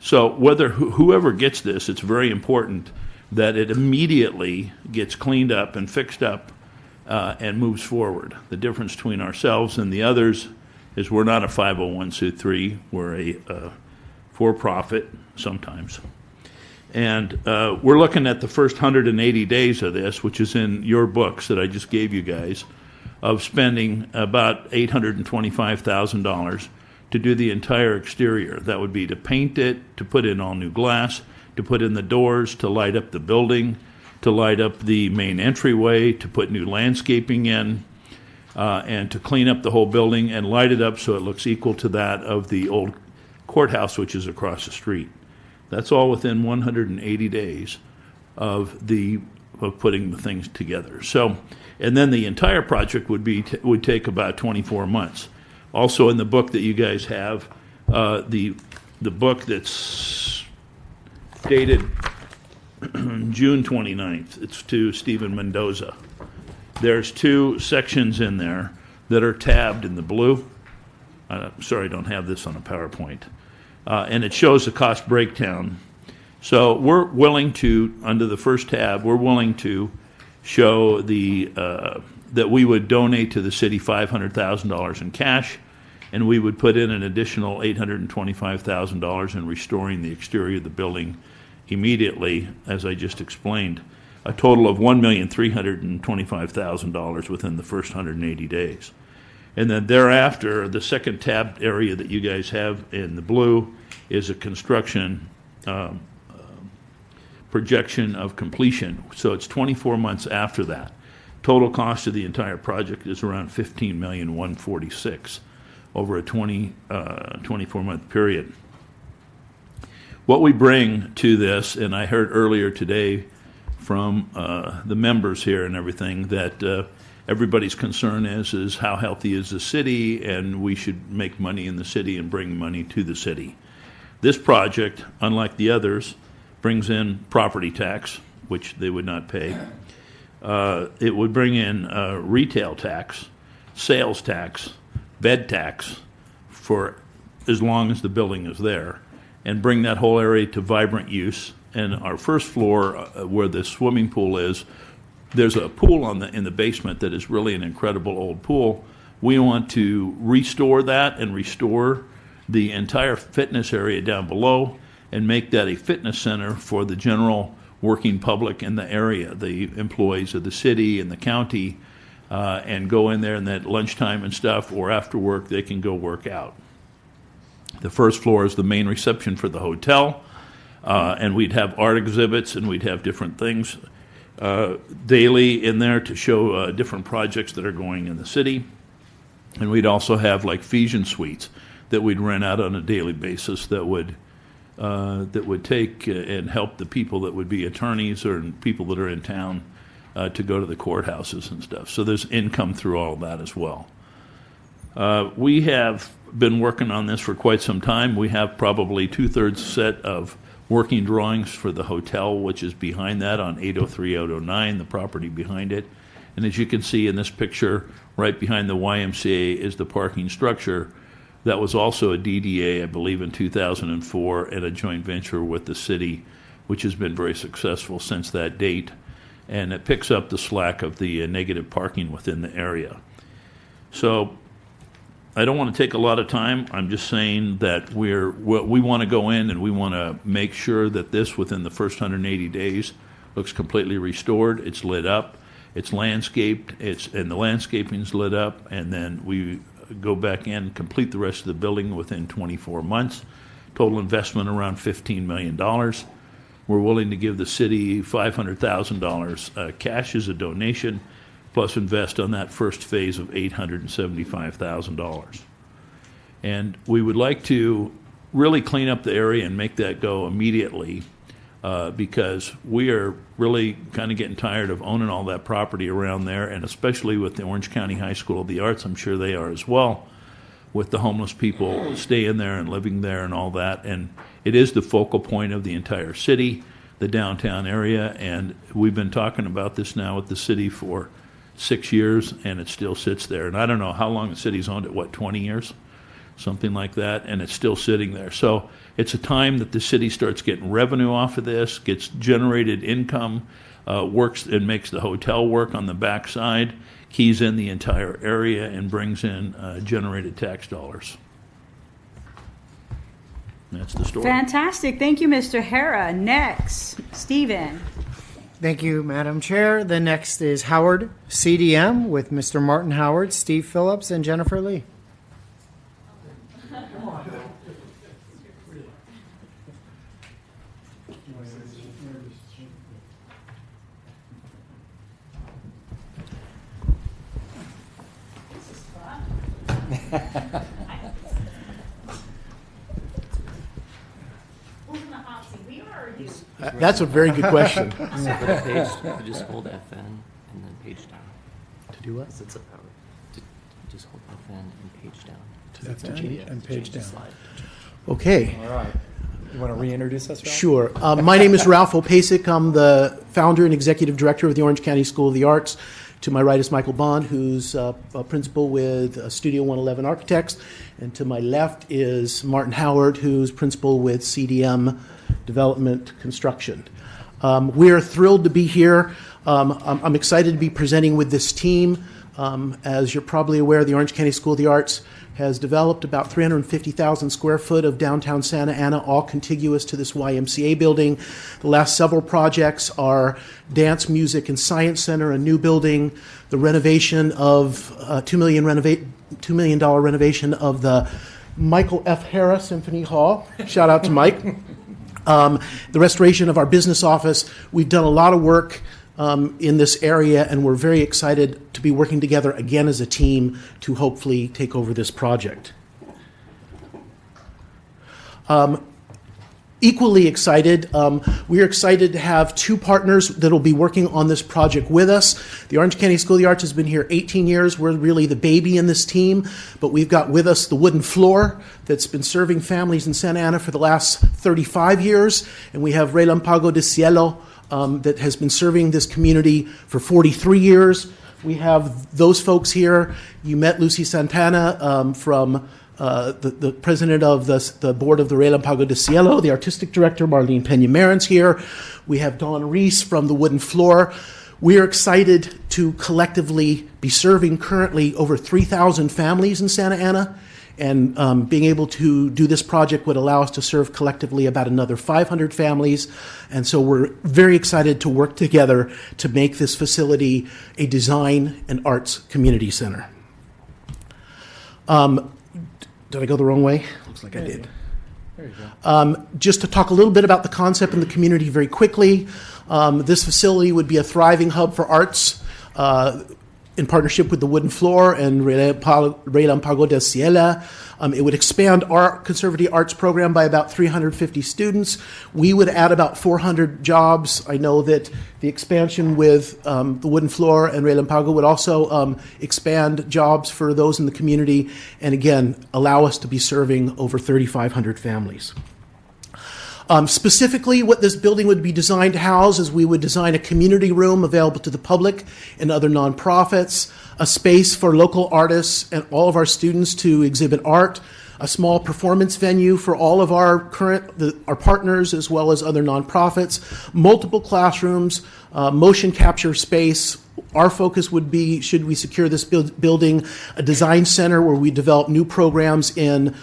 So whoever gets this, it's very important that it immediately gets cleaned up and fixed up and moves forward. The difference between ourselves and the others is we're not a 501c3. We're a for-profit sometimes. And we're looking at the first 180 days of this, which is in your books that I just gave you guys, of spending about $825,000 to do the entire exterior. That would be to paint it, to put in all new glass, to put in the doors, to light up the building, to light up the main entryway, to put new landscaping in, and to clean up the whole building and light it up so it looks equal to that of the old courthouse, which is across the street. That's all within 180 days of putting the things together. So, and then the entire project would take about 24 months. Also, in the book that you guys have, the book that's dated June 29th, it's to Stephen Mendoza. There's two sections in there that are tabbed in the blue. Sorry, I don't have this on a PowerPoint. And it shows the cost breakdown. So we're willing to, under the first tab, we're willing to show that we would donate to the city $500,000 in cash, and we would put in an additional $825,000 in restoring the exterior of the building immediately, as I just explained. a total of $1,325,000 within the first 180 days. And then thereafter, the second tabbed area that you guys have in the blue is a construction projection of completion. So it's 24 months after that. Total cost of the entire project is around $15,146,000 over a 24-month period. What we bring to this, and I heard earlier today from the members here and everything, that everybody's concern is how healthy is the city, and we should make money in the city and bring money to the city. This project, unlike the others, brings in property tax, which they would not pay. It would bring in retail tax, sales tax, bed tax for as long as the building is there, and bring that whole area to vibrant use. And our first floor, where the swimming pool is, there's a pool in the basement that is really an incredible old pool. We want to restore that and restore the entire fitness area down below and make that a fitness center for the general working public in the area, the employees of the city and the county, and go in there and at lunchtime and stuff, or after work, they can go work out. The first floor is the main reception for the hotel, and we'd have art exhibits and we'd have different things daily in there to show different projects that are going in the city. And we'd also have like Fusion suites that we'd rent out on a daily basis that would take and help the people that would be attorneys or people that are in town to go to the courthouses and stuff. So there's income through all of that as well. We have been working on this for quite some time. We have probably 2/3 set of working drawings for the hotel, which is behind that on 803, 809, the property behind it. And as you can see in this picture, right behind the YMCA is the parking structure. That was also a DDA, I believe, in 2004, and a joint venture with the city, which has been very successful since that date. And it picks up the slack of the negative parking within the area. So I don't want to take a lot of time. I'm just saying that we want to go in and we want to make sure that this, within the first 180 days, looks completely restored. It's lit up. It's landscaped. And the landscaping's lit up. And then we go back in, complete the rest of the building within 24 months. Total investment around $15 million. We're willing to give the city $500,000 cash as a donation, plus invest on that first phase of $875,000. And we would like to really clean up the area and make that go immediately, because we are really kind of getting tired of owning all that property around there, and especially with the Orange County High School of the Arts, I'm sure they are as well, with the homeless people staying there and living there and all that. And it is the focal point of the entire city, the downtown area, and we've been talking about this now with the city for 6 years, and it still sits there. And I don't know how long the city's owned it, 20 years? Something like that, and it's still sitting there. So it's a time that the city starts getting revenue off of this, gets generated income, works and makes the hotel work on the backside, keys in the entire area, and brings in generated tax dollars. That's the story. Fantastic. Thank you, Mr. Herrera. Next, Stephen. Thank you, Madam Chair. The next is Howard, CDM, with Mr. Martin Howard, Steve Phillips, and Jennifer Lee. That's a very good question. So for the page, you just hold FN and then page down. To do what? It's a power. Just hold FN and page down. To change and page down. Slide. Okay. All right. You want to reintroduce us, Ralph? Sure. My name is Ralph Opasik. I'm the founder and executive director of the Orange County School of the Arts. To my right is Michael Bond, who's a principal with Studio 111 Architects. And to my left is Martin Howard, who's principal with CDM Development Construction. We're thrilled to be here. I'm excited to be presenting with this team. As you're probably aware, the Orange County School of the Arts has developed about 350,000 square foot of downtown Santa Ana, all contiguous to this YMCA building. The last several projects are Dance, Music, and Science Center, a new building, the renovation of $2 million renovation of the Michael F. Herrera Symphony Hall. Shout out to Mike. The restoration of our business office. We've done a lot of work in this area, and we're very excited to be working together again as a team to hopefully take over this project. Equally excited, we are excited to have two partners that will be working on this project with us. The Orange County School of the Arts has been here 18 years. We're really the baby in this team, but we've got with us the wooden floor that's been serving families in Santa Ana for the last 35 years, and we have Relámpago del Cielo that has been serving this community for 43 years. We have those folks here. You met Lucy Santana from the president of the board of the Relámpago del Cielo, the artistic director, Marlene Peña-Marin's here. We have Dawn Reese from the wooden floor. We are excited to collectively be serving currently over 3,000 families in Santa Ana, and being able to do this project would allow us to serve collectively about another 500 families. And so we're very excited to work together to make this facility a design and arts community center. Did I go the wrong way? Looks like I did. There you go. Just to talk a little bit about the concept in the community very quickly. This facility would be a thriving hub for arts in partnership with the Wooden Floor and Relámpago del Cielo. It would expand our conservative arts program by about 350 students. We would add about 400 jobs. I know that the expansion with the Wooden Floor and Relámpago would also expand jobs for those in the community, and again, allow us to be serving over 3,500 families. Specifically, what this building would be designed to house is we would design a community room available to the public and other nonprofits, a space for local artists and all of our students to exhibit art, a small performance venue for all of our our partners as well as other nonprofits, multiple classrooms, motion capture space. Our focus would be, should we secure this building, a design center where we develop new programs in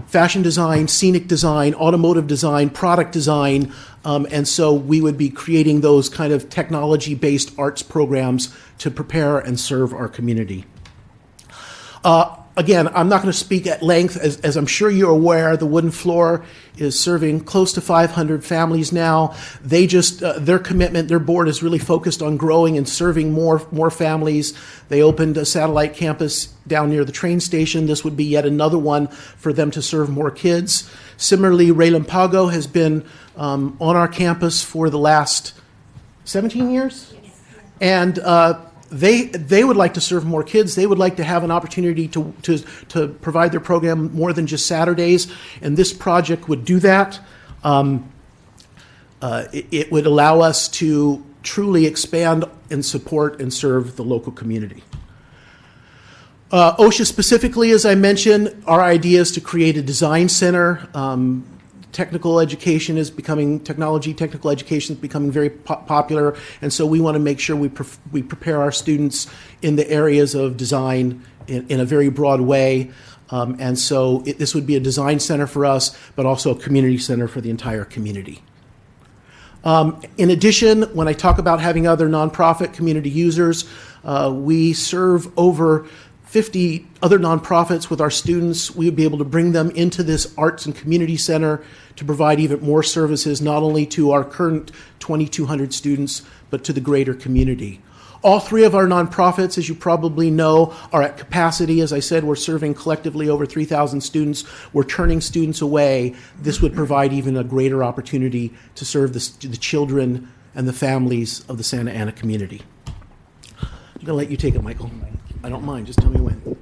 fashion design, scenic design, automotive design, product design, and so we would be creating those kind of technology-based arts programs to prepare and serve our community. Again, I'm not going to speak at length. As I'm sure you're aware, the Wooden Floor is serving close to 500 families now. They just, their commitment, their board is really focused on growing and serving more families. They opened a satellite campus down near the train station. This would be yet another one for them to serve more kids. Similarly, Relámpago has been on our campus for the last 17 years. And they would like to serve more kids. They would like to have an opportunity to provide their program more than just Saturdays, and this project would do that. It would allow us to truly expand and support and serve the local community. OSHA specifically, as I mentioned, our idea is to create a design center. Technical education is becoming, technical education is becoming very popular, and so we want to make sure we prepare our students in the areas of design in a very broad way. And so this would be a design center for us, but also a community center for the entire community. In addition, when I talk about having other nonprofit community users, we serve over 50 other nonprofits with our students. We would be able to bring them into this arts and community center to provide even more services, not only to our current 2,200 students, but to the greater community. All three of our nonprofits, as you probably know, are at capacity. As I said, we're serving collectively over 3,000 students. We're turning students away. This would provide even a greater opportunity to serve the children and the families of the Santa Ana community. I'm going to let you take it, Michael. I don't mind. Just tell me when.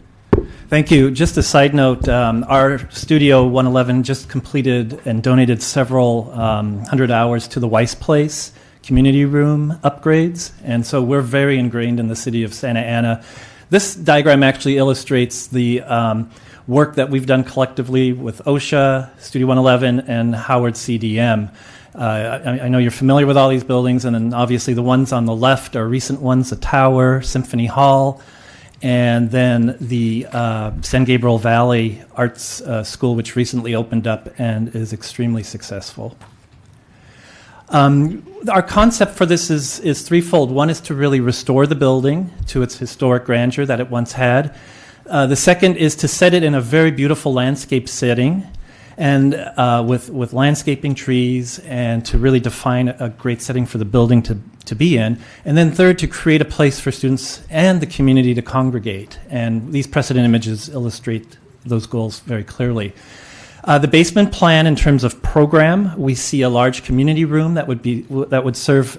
Thank you. Just a side note, our Studio 111 just completed and donated several hundred hours to the Weiss Place community room upgrades, and so we're very ingrained in the city of Santa Ana. This diagram actually illustrates the work that we've done collectively with OSHA, Studio 111, and Howard CDM. I know you're familiar with all these buildings, and then obviously the ones on the left are recent ones, the Tower, Symphony Hall. and then the San Gabriel Valley Arts School, which recently opened up and is extremely successful. Our concept for this is threefold. One is to really restore the building to its historic grandeur that it once had. The second is to set it in a very beautiful landscape setting, and with landscaping trees, and to really define a great setting for the building to be in. And then third, to create a place for students and the community to congregate. And these precedent images illustrate those goals very clearly. The basement plan, in terms of program, we see a large community room that would serve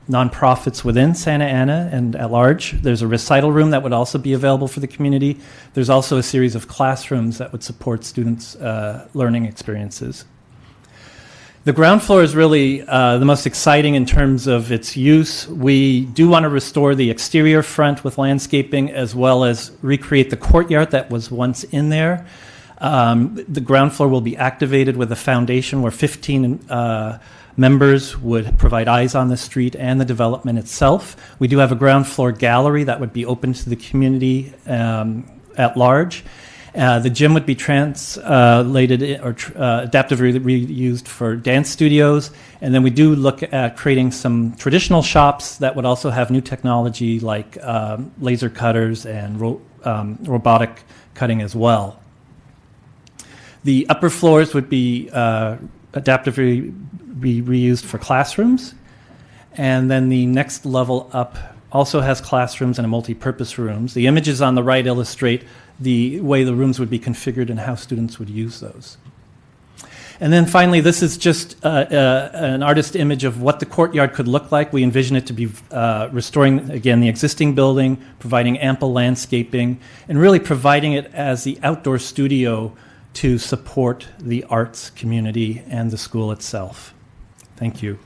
nonprofits within Santa Ana and at large. There's a recital room that would also be available for the community. There's also a series of classrooms that would support students' learning experiences. The ground floor is really the most exciting in terms of its use. We do want to restore the exterior front with landscaping, as well as recreate the courtyard that was once in there. The ground floor will be activated with a foundation where 15 members would provide eyes on the street and the development itself. We do have a ground floor gallery that would be open to the community at large. The gym would be translated or adaptively reused for dance studios. And then we do look at creating some traditional shops that would also have new technology like laser cutters and robotic cutting as well. The upper floors would be adaptively reused for classrooms. And then the next level up also has classrooms and a multi-purpose rooms. The images on the right illustrate the way the rooms would be configured and how students would use those. And then finally, this is just an artist image of what the courtyard could look like. We envision it to be restoring, again, the existing building, providing ample landscaping, and really providing it as the outdoor studio to support the arts community and the school itself. Thank you.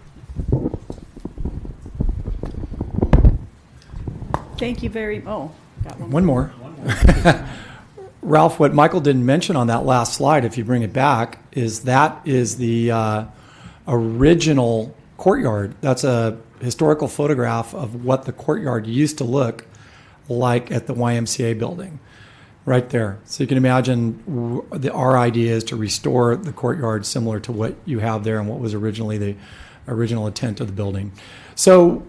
Thank you very much. Oh, got One more. Ralph, what Michael didn't mention on that last slide, if you bring it back, is the original courtyard. That's a historical photograph of what the courtyard used to look like at the YMCA building, right there. So you can imagine our idea is to restore the courtyard similar to what you have there and what was originally the original intent of the building. So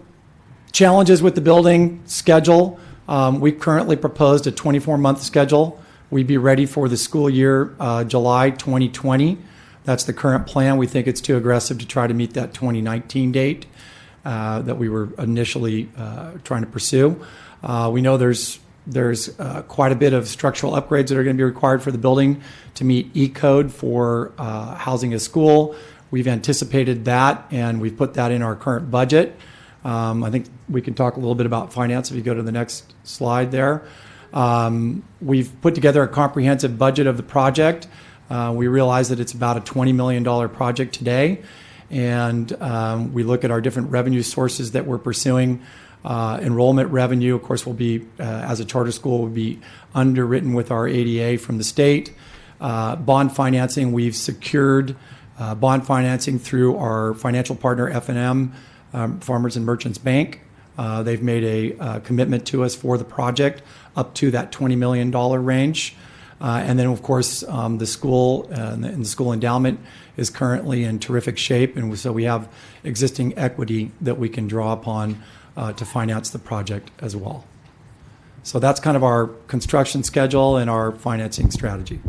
challenges with the building schedule. We currently proposed a 24-month schedule. We'd be ready for the school year July 2020. That's the current plan. We think it's too aggressive to try to meet that 2019 date that we were initially trying to pursue. We know there's quite a bit of structural upgrades that are going to be required for the building to meet E-code for housing a school. We've anticipated that, and we've put that in our current budget. I think we can talk a little bit about finance if you go to the next slide there. We've put together a comprehensive budget of the project. We realize that it's about a $20 million project today, and we look at our different revenue sources that we're pursuing. Enrollment revenue, of course, will be, as a charter school, will be underwritten with our ADA from the state. Bond financing, we've secured bond financing through our financial partner, F&M, Farmers and Merchants Bank. They've made a commitment to us for the project up to that $20 million range. And then, of course, the school and the school endowment is currently in terrific shape. And so we have existing equity that we can draw upon to finance the project as well. So that's kind of our construction schedule and our financing strategy.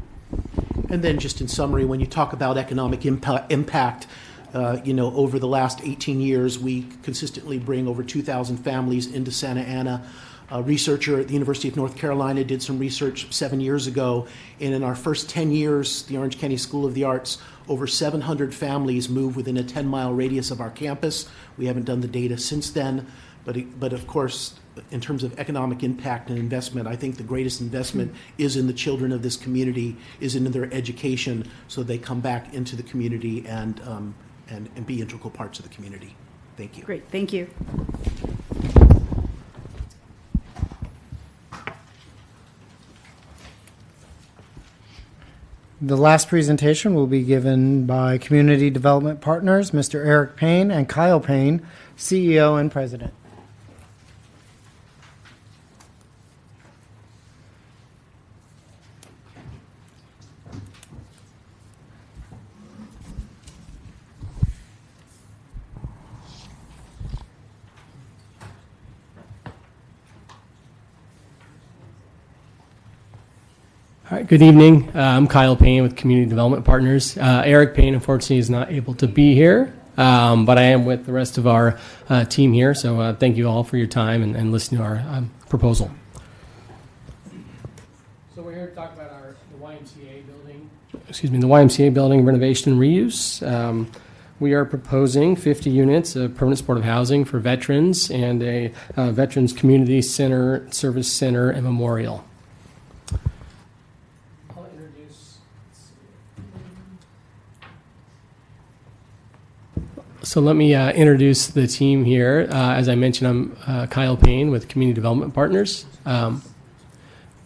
And then just in summary, when you talk about economic impact, over the last 18 years, we consistently bring over 2,000 families into Santa Ana. A researcher at the University of North Carolina did some research 7 years ago, and in our first 10 years, the Orange County School of the Arts, over 700 families moved within a 10-mile radius of our campus. We haven't done the data since then, but of course, in terms of economic impact and investment, I think the greatest investment is in the children of this community, is in their education, so they come back into the community and be integral parts of the community. Thank you. Great, thank you. The last presentation will be given by Community Development Partners, Mr. Eric Payne and Kyle Payne, CEO and President. All right, good evening. I'm Kyle Payne with Community Development Partners. Eric Payne, unfortunately, is not able to be here, but I am with the rest of our team here. So thank you all for your time and listening to our proposal. So we're here to talk about the YMCA building. The YMCA building renovation and reuse. We are proposing 50 units of permanent supportive housing for veterans and a veterans community center, service center, and memorial. So let me introduce the team here. As I mentioned, I'm Kyle Payne with Community Development Partners. We're an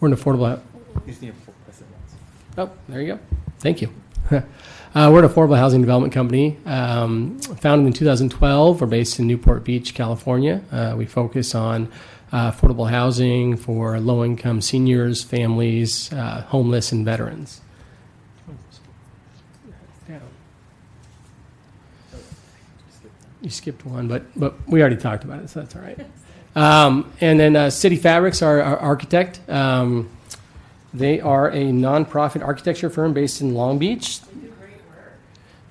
affordable... Oh, there you go. Thank you. We're an affordable housing development company. Founded in 2012. We're based in Newport Beach, California. We focus on affordable housing for low-income seniors, families, homeless, and veterans. You skipped one, but we already talked about it, so that's all right. And then City Fabrics, our architect. They are a nonprofit architecture firm based in Long Beach.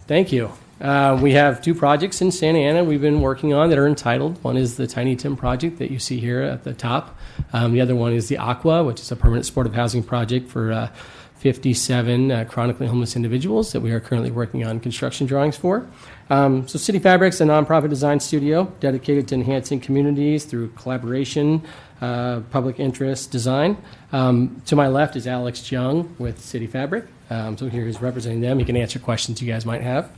Thank you. We have 2 projects in Santa Ana we've been working on that are entitled. One is the Tiny Tim project that you see here at the top. The other one is the Aqua, which is a permanent supportive housing project for 57 chronically homeless individuals that we are currently working on construction drawings for. So City Fabrics, a nonprofit design studio dedicated to enhancing communities through collaboration, public interest design. To my left is Alex Young with City Fabric. So here he's representing them. He can answer questions you guys might have.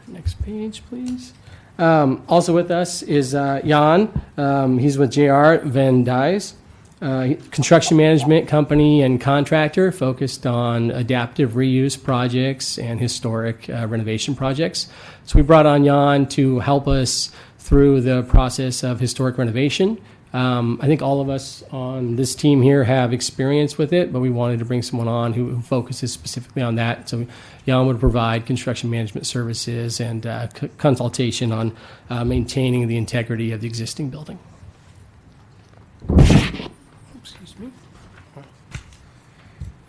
Next page, please. Also with us is Jan. He's with J.R. Van Dyes. Construction management company and contractor focused on adaptive reuse projects and historic renovation projects. So we brought on Jan to help us through the process of historic renovation. I think all of us on this team here have experience with it, but we wanted to bring someone on who focuses specifically on that. So Jan would provide construction management services and consultation on maintaining the integrity of the existing building.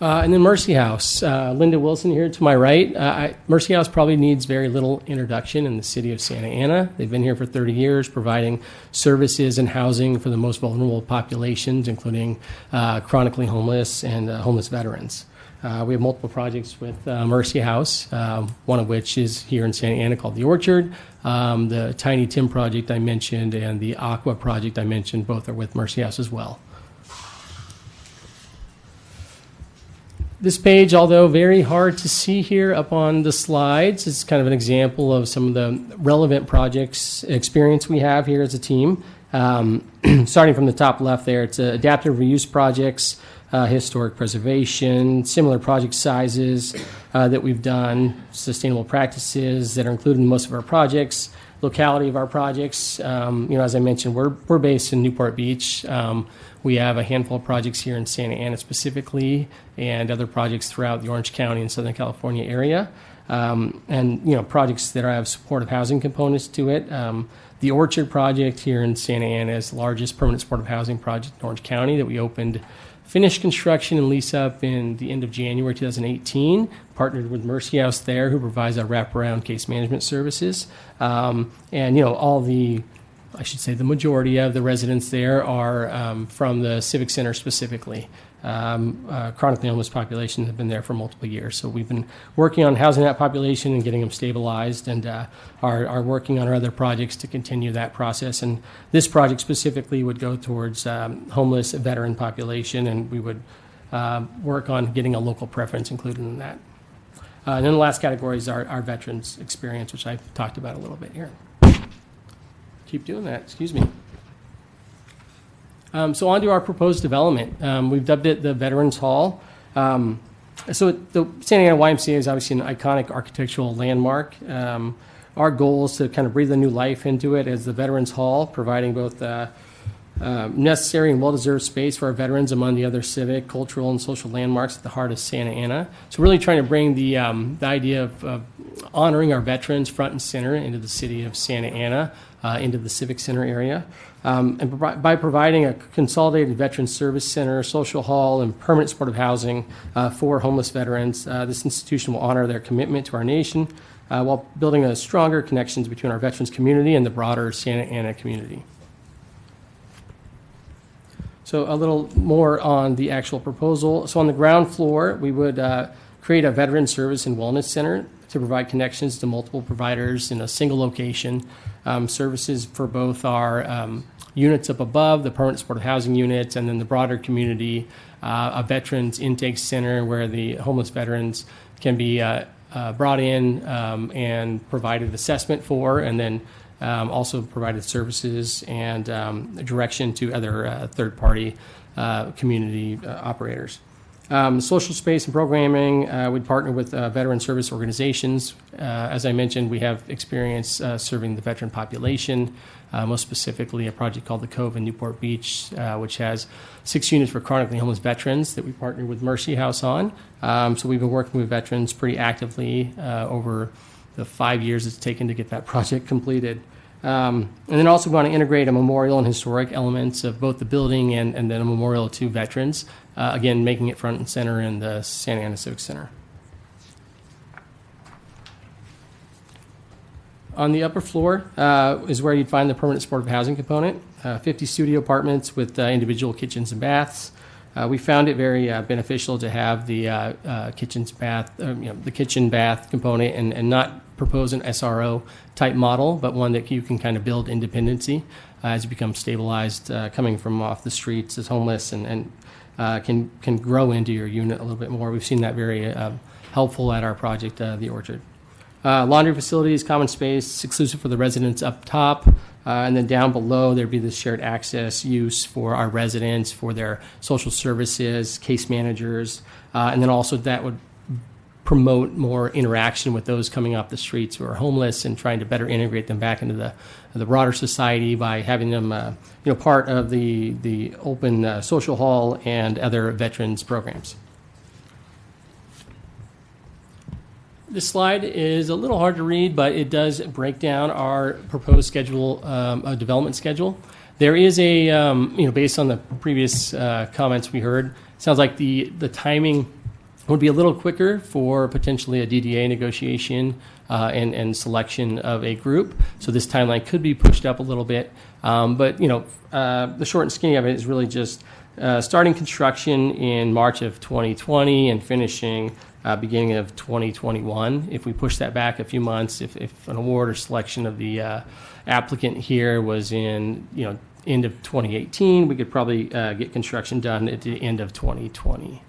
And then Mercy House. Linda Wilson here to my right. Mercy House probably needs very little introduction in the city of Santa Ana. They've been here for 30 years, providing services and housing for the most vulnerable populations, including chronically homeless and homeless veterans. We have multiple projects with Mercy House, one of which is here in Santa Ana called The Orchard. The Tiny Tim project I mentioned and the Aqua project I mentioned, both are with Mercy House as well. This page, although very hard to see here up on the slides, is kind of an example of some of the relevant projects experience we have here as a team. Starting from the top left there, it's adaptive reuse projects, historic preservation, similar project sizes that we've done, sustainable practices that are included in most of our projects, locality of our projects. As I mentioned, we're based in Newport Beach. We have a handful of projects here in Santa Ana specifically, and other projects throughout the Orange County and Southern California area. And projects that have supportive housing components to it. The Orchard project here in Santa Ana is the largest permanent supportive housing project in Orange County that we opened, finished construction and lease up in the end of January 2018. Partnered with Mercy House there, who provides our wraparound case management services. The majority of the residents there are from the Civic Center specifically. Chronically homeless population have been there for multiple years. So we've been working on housing that population and getting them stabilized, and are working on our other projects to continue that process. And this project specifically would go towards homeless veteran population, and we would work on getting a local preference included in that. And then the last category is our veterans experience, which I've talked about a little bit here. Keep doing that, excuse me. So on to our proposed development. We've dubbed it the Veterans Hall. So the Santa Ana YMCA is obviously an iconic architectural landmark. Our goal is to kind of breathe a new life into it as the Veterans Hall, providing both necessary and well-deserved space for our veterans among the other civic, cultural, and social landmarks at the heart of Santa Ana. So really trying to bring the idea of honoring our veterans front and center into the city of Santa Ana, into the Civic Center area. By providing a consolidated veteran service center, social hall, and permanent supportive housing for homeless veterans, this institution will honor their commitment to our nation while building a stronger connections between our veterans community and the broader Santa Ana community. So a little more on the actual proposal. So on the ground floor, we would create a veteran service and wellness center to provide connections to multiple providers in a single location, services for both our units up above, the permanent supportive housing units, and then the broader community, a veterans intake center where the homeless veterans can be brought in and provided assessment for, and then also provided services and direction to other third-party community operators. Social space and programming, we'd partner with veteran service organizations. As I mentioned, we have experience serving the veteran population, most specifically a project called the Cove in Newport Beach, which has 6 units for chronically homeless veterans that we partnered with Mercy House on. So we've been working with veterans pretty actively over the 5 years it's taken to get that project completed. And then also we want to integrate a memorial and historic elements of both the building and then a memorial to veterans, again, making it front and center in the Santa Ana Civic Center. On the upper floor is where you'd find the permanent supportive housing component, 50 studio apartments with individual kitchens and baths. We found it very beneficial to have the the kitchen bath component and not propose an SRO type model, but one that you can kind of build independency as you become stabilized, coming from off the streets as homeless, and can grow into your unit a little bit more. We've seen that very helpful at our project, the Orchard. Laundry facilities, common space, exclusive for the residents up top. And then down below, there'd be the shared access use for our residents, for their social services, case managers. And then also that would promote more interaction with those coming off the streets who are homeless and trying to better integrate them back into the broader society by having them part of the open social hall and other veterans programs. This slide is a little hard to read, but it does break down our proposed schedule, development schedule. There is a, based on the previous comments we heard, sounds like the timing would be a little quicker for potentially a DDA negotiation and selection of a group. So this timeline could be pushed up a little bit. But the short and skinny of it is really just starting construction in March of 2020 and finishing beginning of 2021. If we push that back a few months, if an award or selection of the applicant here was in end of 2018, we could probably get construction done at the end of 2020.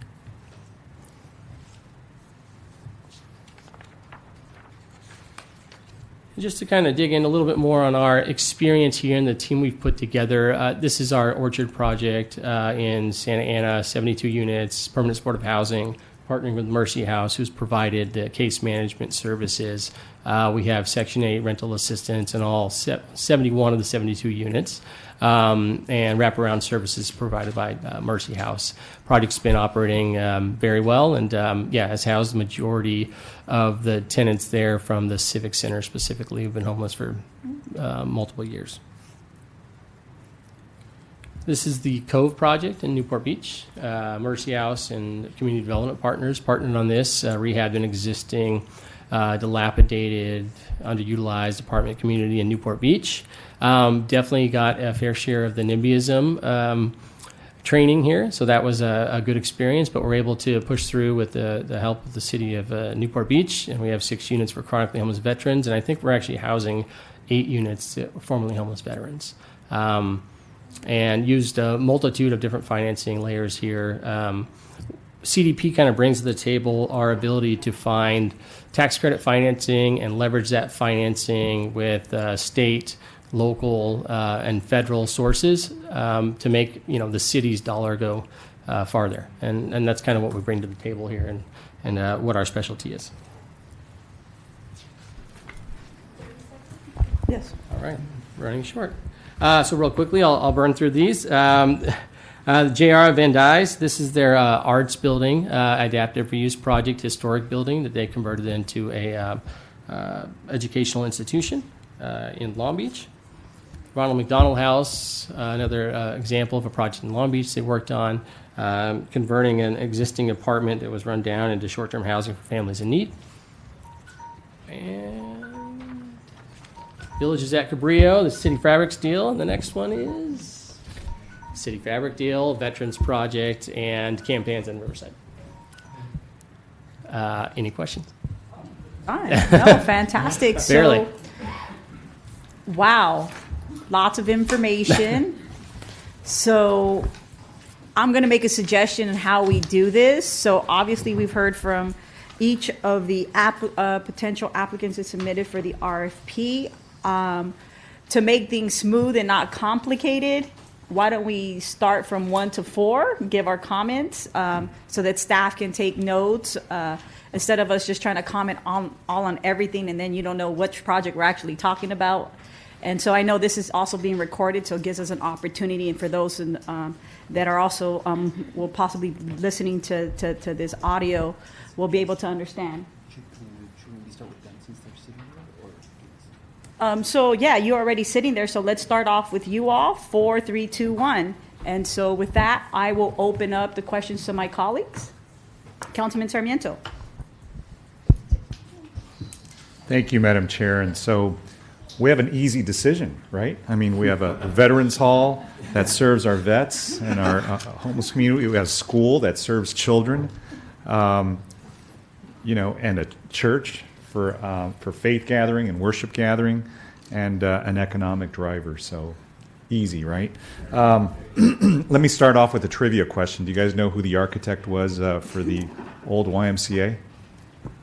Just to kind of dig in a little bit more on our experience here and the team we've put together, this is our Orchard project in Santa Ana, 72 units, permanent supportive housing, partnering with Mercy House, who's provided the case management services. We have Section 8 rental assistance in all 71 of the 72 units, and wraparound services provided by Mercy House. Project's been operating very well and, has housed the majority of the tenants there from the Civic Center specifically, who've been homeless for multiple years. This is the Cove project in Newport Beach. Mercy House and community development partners partnered on this, rehabbed an existing dilapidated, underutilized apartment community in Newport Beach. Definitely got a fair share of the NIMBYism training here, so that was a good experience, but we're able to push through with the help of the city of Newport Beach, and we have 6 units for chronically homeless veterans, and I think we're actually housing 8 units to formerly homeless veterans. And used a multitude of different financing layers here. CDP kind of brings to the table our ability to find tax credit financing and leverage that financing with state, local, and federal sources to make the city's dollar go farther. And that's kind of what we bring to the table here and what our specialty is. Yes. All right, running short. So real quickly, I'll burn through these. The JR Van Dyes, this is their arts building, adaptive reuse project, historic building that they converted into a educational institution in Long Beach. Ronald McDonald House, another example of a project in Long Beach they worked on, converting an existing apartment that was run down into short-term housing for families in need. And Villages at Cabrillo, the City Fabrics deal. And the next one is City Fabric deal, Veterans Project, and campaigns in Riverside. Any questions? Fine. No, fantastic. Barely. So, wow, lots of information. So I'm going to make a suggestion on how we do this. So obviously we've heard from each of the potential applicants that submitted for the RFP. To make things smooth and not complicated, why don't we start from 1 to 4, give our comments so that staff can take notes instead of us just trying to comment all on everything and then you don't know which project we're actually talking about. And so I know this is also being recorded, so it gives us an opportunity, and for those that are also will possibly be listening to this audio, will be able to understand. So yeah, you're already sitting there, so let's start off with you all. 4, 3, 2, 1. And so with that, I will open up the questions to my colleagues. Councilman Sarmiento. Thank you, Madam Chair. And so we have an easy decision, right? I mean, we have a Veterans Hall that serves our vets and our homeless community. We have a school that serves children, and a church for faith gathering and worship gathering, and an economic driver. So easy, right? Let me start off with a trivia question. Do you guys know who the architect was for the old YMCA?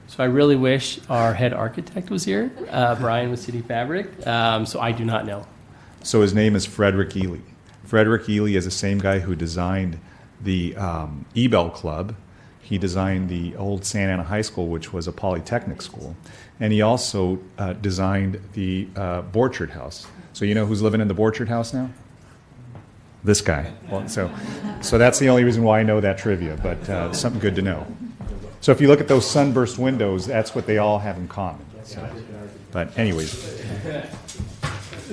So I really wish our head architect was here, Brian with City Fabric. So I do not know. So his name is Frederick Ely. Frederick Ely is the same guy who designed the Ebell Club. He designed the old Santa Ana High School, which was a polytechnic school. And he also designed the Borchard House. So you know who's living in the Borchard House now? This guy. Well, so that's the only reason why I know that trivia, but something good to know. So if you look at those sunburst windows, that's what they all have in common. So, but anyways.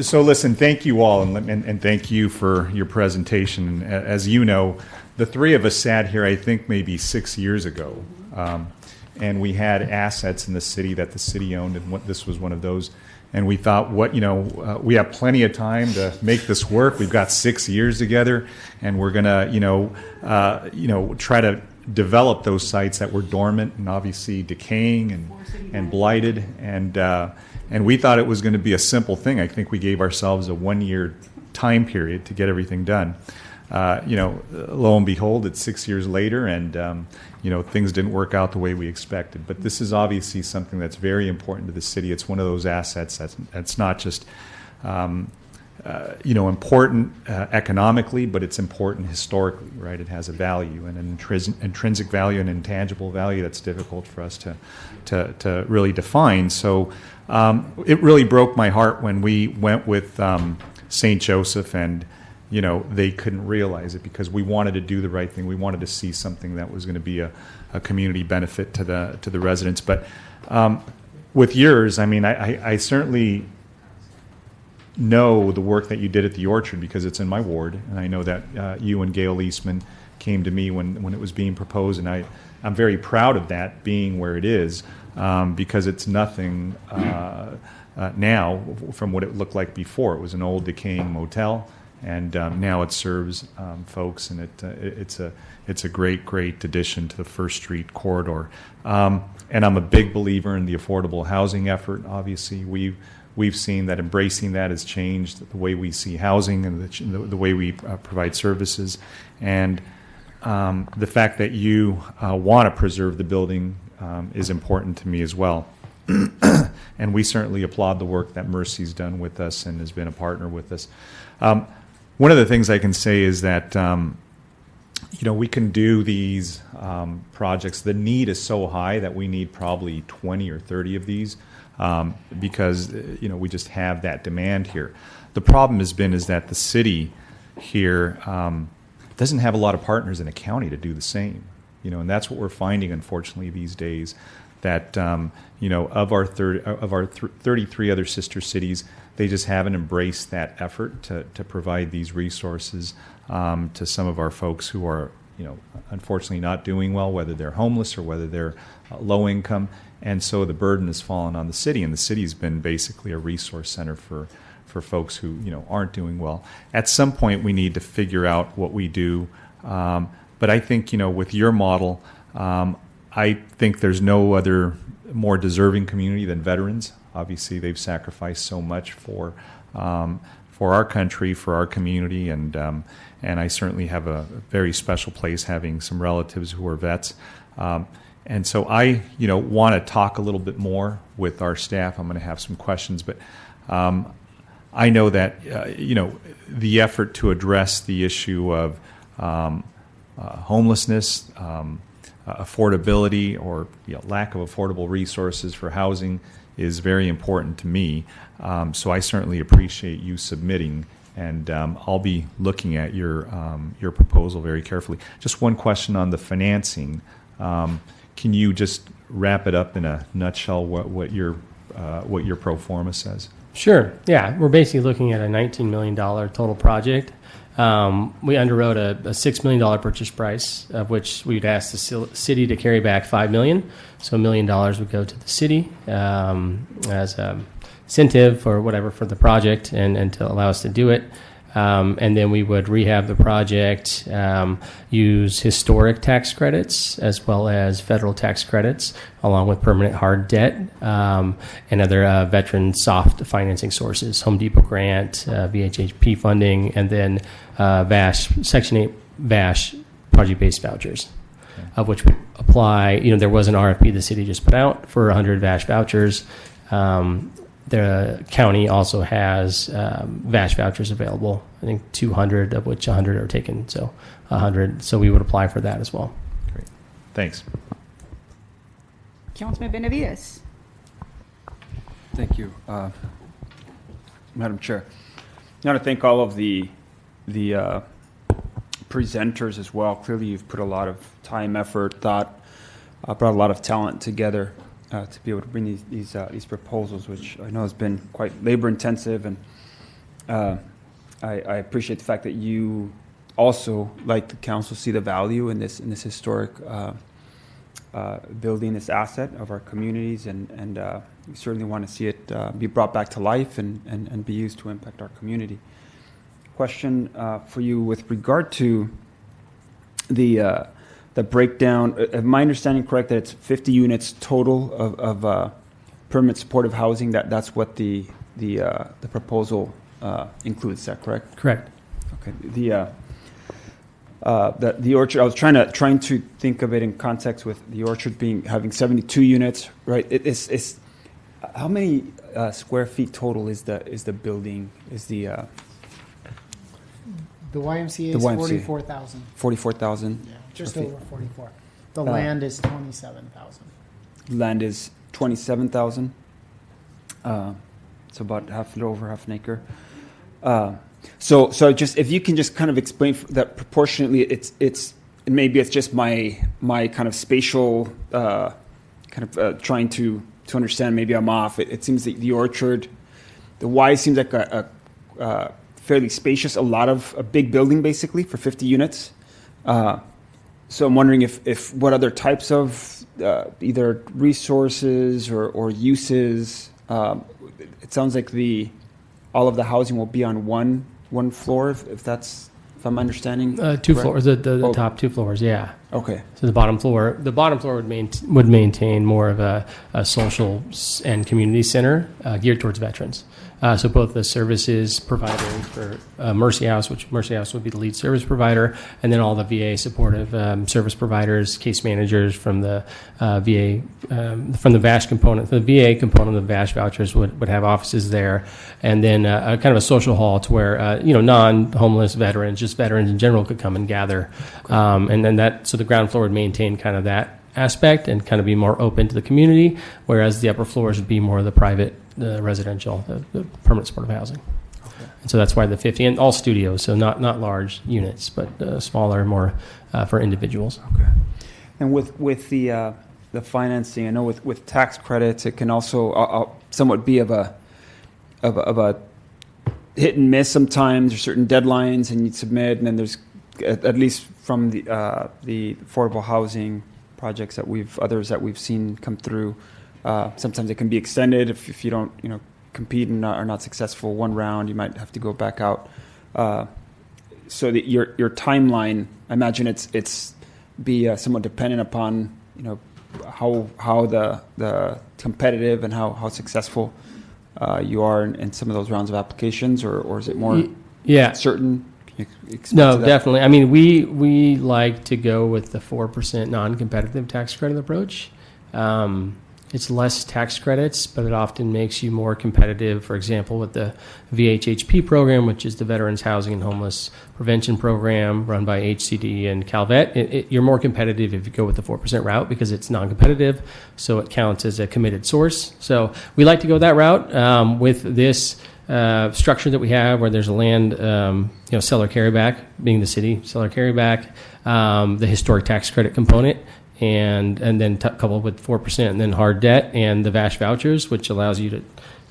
So listen, thank you all, and thank you for your presentation. As you know, the three of us sat here, I think, maybe 6 years ago, and we had assets in the city that the city owned, and this was one of those. And we thought, we have plenty of time to make this work. We've got 6 years together, and we're gonna, try to develop those sites that were dormant and obviously decaying and blighted, and we thought it was going to be a simple thing. I think we gave ourselves a 1-year time period to get everything done. Lo and behold, it's 6 years later, and things didn't work out the way we expected. But this is obviously something that's very important to the city. It's one of those assets that's not just important economically, but it's important historically, right? It has a value, and an intrinsic value, and intangible value that's difficult for us to really define. So it really broke my heart when we went with St. Joseph, and they couldn't realize it because we wanted to do the right thing. We wanted to see something that was going to be a community benefit to the residents. But with yours, I mean, I certainly know the work that you did at the Orchard because it's in my ward, and I know that you and Gail Eastman came to me when it was being proposed, and I'm very proud of that being where it is because it's nothing now from what it looked like before. It was an old decaying motel, and now it serves folks, and it's a great addition to the First Street corridor. And I'm a big believer in the affordable housing effort. Obviously, we've seen that embracing that has changed the way we see housing and the way we provide services. And the fact that you want to preserve the building is important to me as well. And we certainly applaud the work that Mercy's done with us and has been a partner with us. One of the things I can say is that we can do these projects. The need is so high that we need probably 20 or 30 of these. Because we just have that demand here. The problem is that the city here doesn't have a lot of partners in the county to do the same. And that's what we're finding, unfortunately, these days. that of our 33 other sister cities, they just haven't embraced that effort to provide these resources to some of our folks who are unfortunately not doing well, whether they're homeless or whether they're low income. And so the burden has fallen on the city, and the city's been basically a resource center for folks who aren't doing well. At some point, we need to figure out what we do. But I think with your model, I think there's no other more deserving community than veterans. Obviously, they've sacrificed so much for our country, for our community, and I certainly have a very special place having some relatives who are vets. And so I, want to talk a little bit more with our staff. I'm going to have some questions, but I know that the effort to address the issue of homelessness, affordability, or lack of affordable resources for housing is very important to me. So I certainly appreciate you submitting, and I'll be looking at your proposal very carefully. Just one question on the financing. Can you just wrap it up in a nutshell? What your pro forma says? Sure. Yeah, we're basically looking at a $19 million total project. We underwrote a $6 million purchase price, of which we'd ask the city to carry back $5 million. So $1 million would go to the city as an incentive or whatever for the project and to allow us to do it. And then we would rehab the project, use historic tax credits as well as federal tax credits, along with permanent hard debt and other veteran soft financing sources, Home Depot grant, VHHP funding, and then Section 8 VASH project-based vouchers, of which we apply. There was an RFP the city just put out for 100 VASH vouchers. The county also has VASH vouchers available, I think 200, of which 100 are taken, so 100. So we would apply for that as well. Great. Thanks. Councilman Benavides. Thank you, Madam Chair. I want to thank all of the presenters as well. Clearly, you've put a lot of time, effort, thought, brought a lot of talent together to be able to bring these proposals, which I know has been quite labor intensive, and I appreciate the fact that you also, like the council, see the value in this historic building, this asset of our communities, and we certainly want to see it be brought back to life and be used to impact our community. Question for you with regard to the breakdown. Am my understanding correct that it's 50 units total of permanent supportive housing? That's what the proposal includes. Is that correct? Correct. Okay. The Orchard. I was trying to think of it in context with the Orchard having 72 units, right? It's how many square feet total is the building? The YMCA is 44,000. 44,000. Yeah, just over 44. The land is 27,000. Land is 27,000. It's about over half an acre. So just if you can just kind of explain that proportionately, it's maybe it's just my kind of spatial trying to understand. Maybe I'm off. It seems that the Orchard, the Y seems like a fairly spacious, a big building basically for 50 units. So I'm wondering if what other types of either resources or uses. It sounds like all of the housing will be on one floor, if I'm understanding. Two floors. The top two floors. Yeah. Okay. So the bottom floor would maintain more of a social and community center geared towards veterans. So both the services provided for Mercy House, which Mercy House would be the lead service provider, and then all the VA supportive service providers, case managers from the VA, from the VASH component. The VA component of the VASH vouchers would have offices there, and then a kind of a social hall to where non-homeless veterans, just veterans in general, could come and gather. And then so the ground floor would maintain kind of that aspect and kind of be more open to the community, whereas the upper floors would be more of the private, residential, the permanent supportive housing. Okay. And so that's why the 50, and all studios, so not large units, but smaller, more for individuals. Okay. And with the the financing. I know with tax credits, it can also somewhat be of a hit and miss sometimes. There's certain deadlines and you submit, and then there's at least from the affordable housing projects others that we've seen come through. Sometimes it can be extended if you don't compete and are not successful one round. You might have to go back out. So that your timeline, I imagine it's be somewhat dependent upon how the competitive and how successful you are in some of those rounds of applications, or is it more certain? Can you expand No, to that? definitely. I mean, we like to go with the 4% non-competitive tax credit approach. It's less tax credits, but it often makes you more competitive. For example, with the VHHP program, which is the Veterans Housing and Homeless Prevention Program run by HCD and Calvet, you're more competitive if you go with the 4% route because it's non-competitive, so it counts as a committed source. So we like to go that route. With this structure that we have where there's a land seller carryback, being the city seller carryback, the historic tax credit component, and then coupled with 4% and then hard debt and the VASH vouchers, which allows you to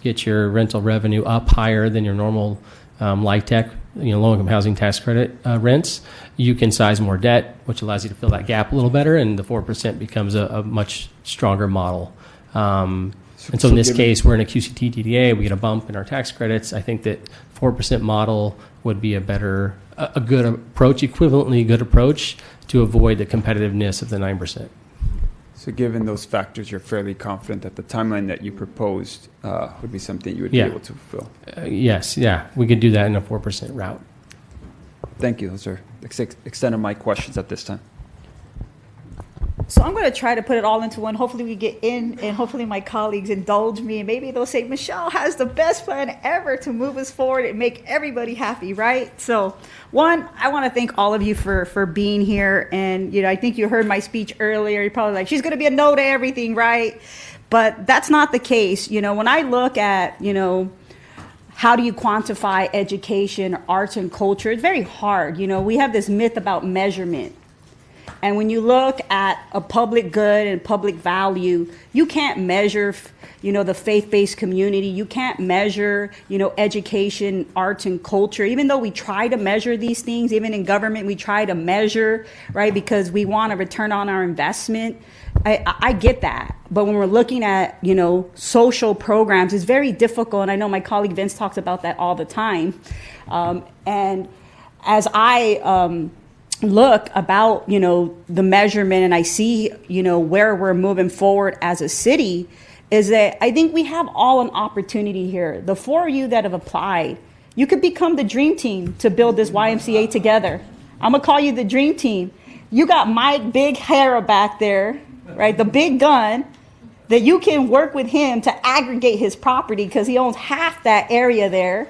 get your rental revenue up higher than your normal LIHTC, low-income housing tax credit rents. You can size more debt, which allows you to fill that gap a little better, and the 4% becomes a much stronger model. And so in this case, we're in a QCT DDA, we get a bump in our tax credits. I think that 4% model would be a good approach, equivalently good approach to avoid the competitiveness of the 9%. So given those factors, you're fairly confident that the timeline that you proposed would be something you would be able to fulfill? Yes, we could do that in a 4% route. Thank you. Those are extent of my questions at this time. So I'm going to try to put it all into one. Hopefully we get in, and hopefully my colleagues indulge me, and maybe they'll say, Michelle has the best plan ever to move us forward and make everybody happy, right? So one, I want to thank all of you for being here. And, I think you heard my speech earlier. You're probably like, she's going to be a no to everything, right? But that's not the case. When I look at, how do you quantify education, arts, and culture? It's very hard. We have this myth about measurement. And when you look at a public good and public value, you can't measure, the faith-based community. You can't measure, education, arts, and culture. Even though we try to measure these things, even in government, we try to measure, right, because we want a return on our investment. I get that. But when we're looking at, social programs, it's very difficult. And I know my colleague Vince talks about that all the time. And as I look about, the measurement, and I see, where we're moving forward as a city, is that I think we have all an opportunity here. The four of you that have applied, you could become the dream team to build this YMCA together. I'm going to call you the dream team. You got Mike Big Herrera back there, right? The big gun, that you can work with him to aggregate his property because he owns half that area there,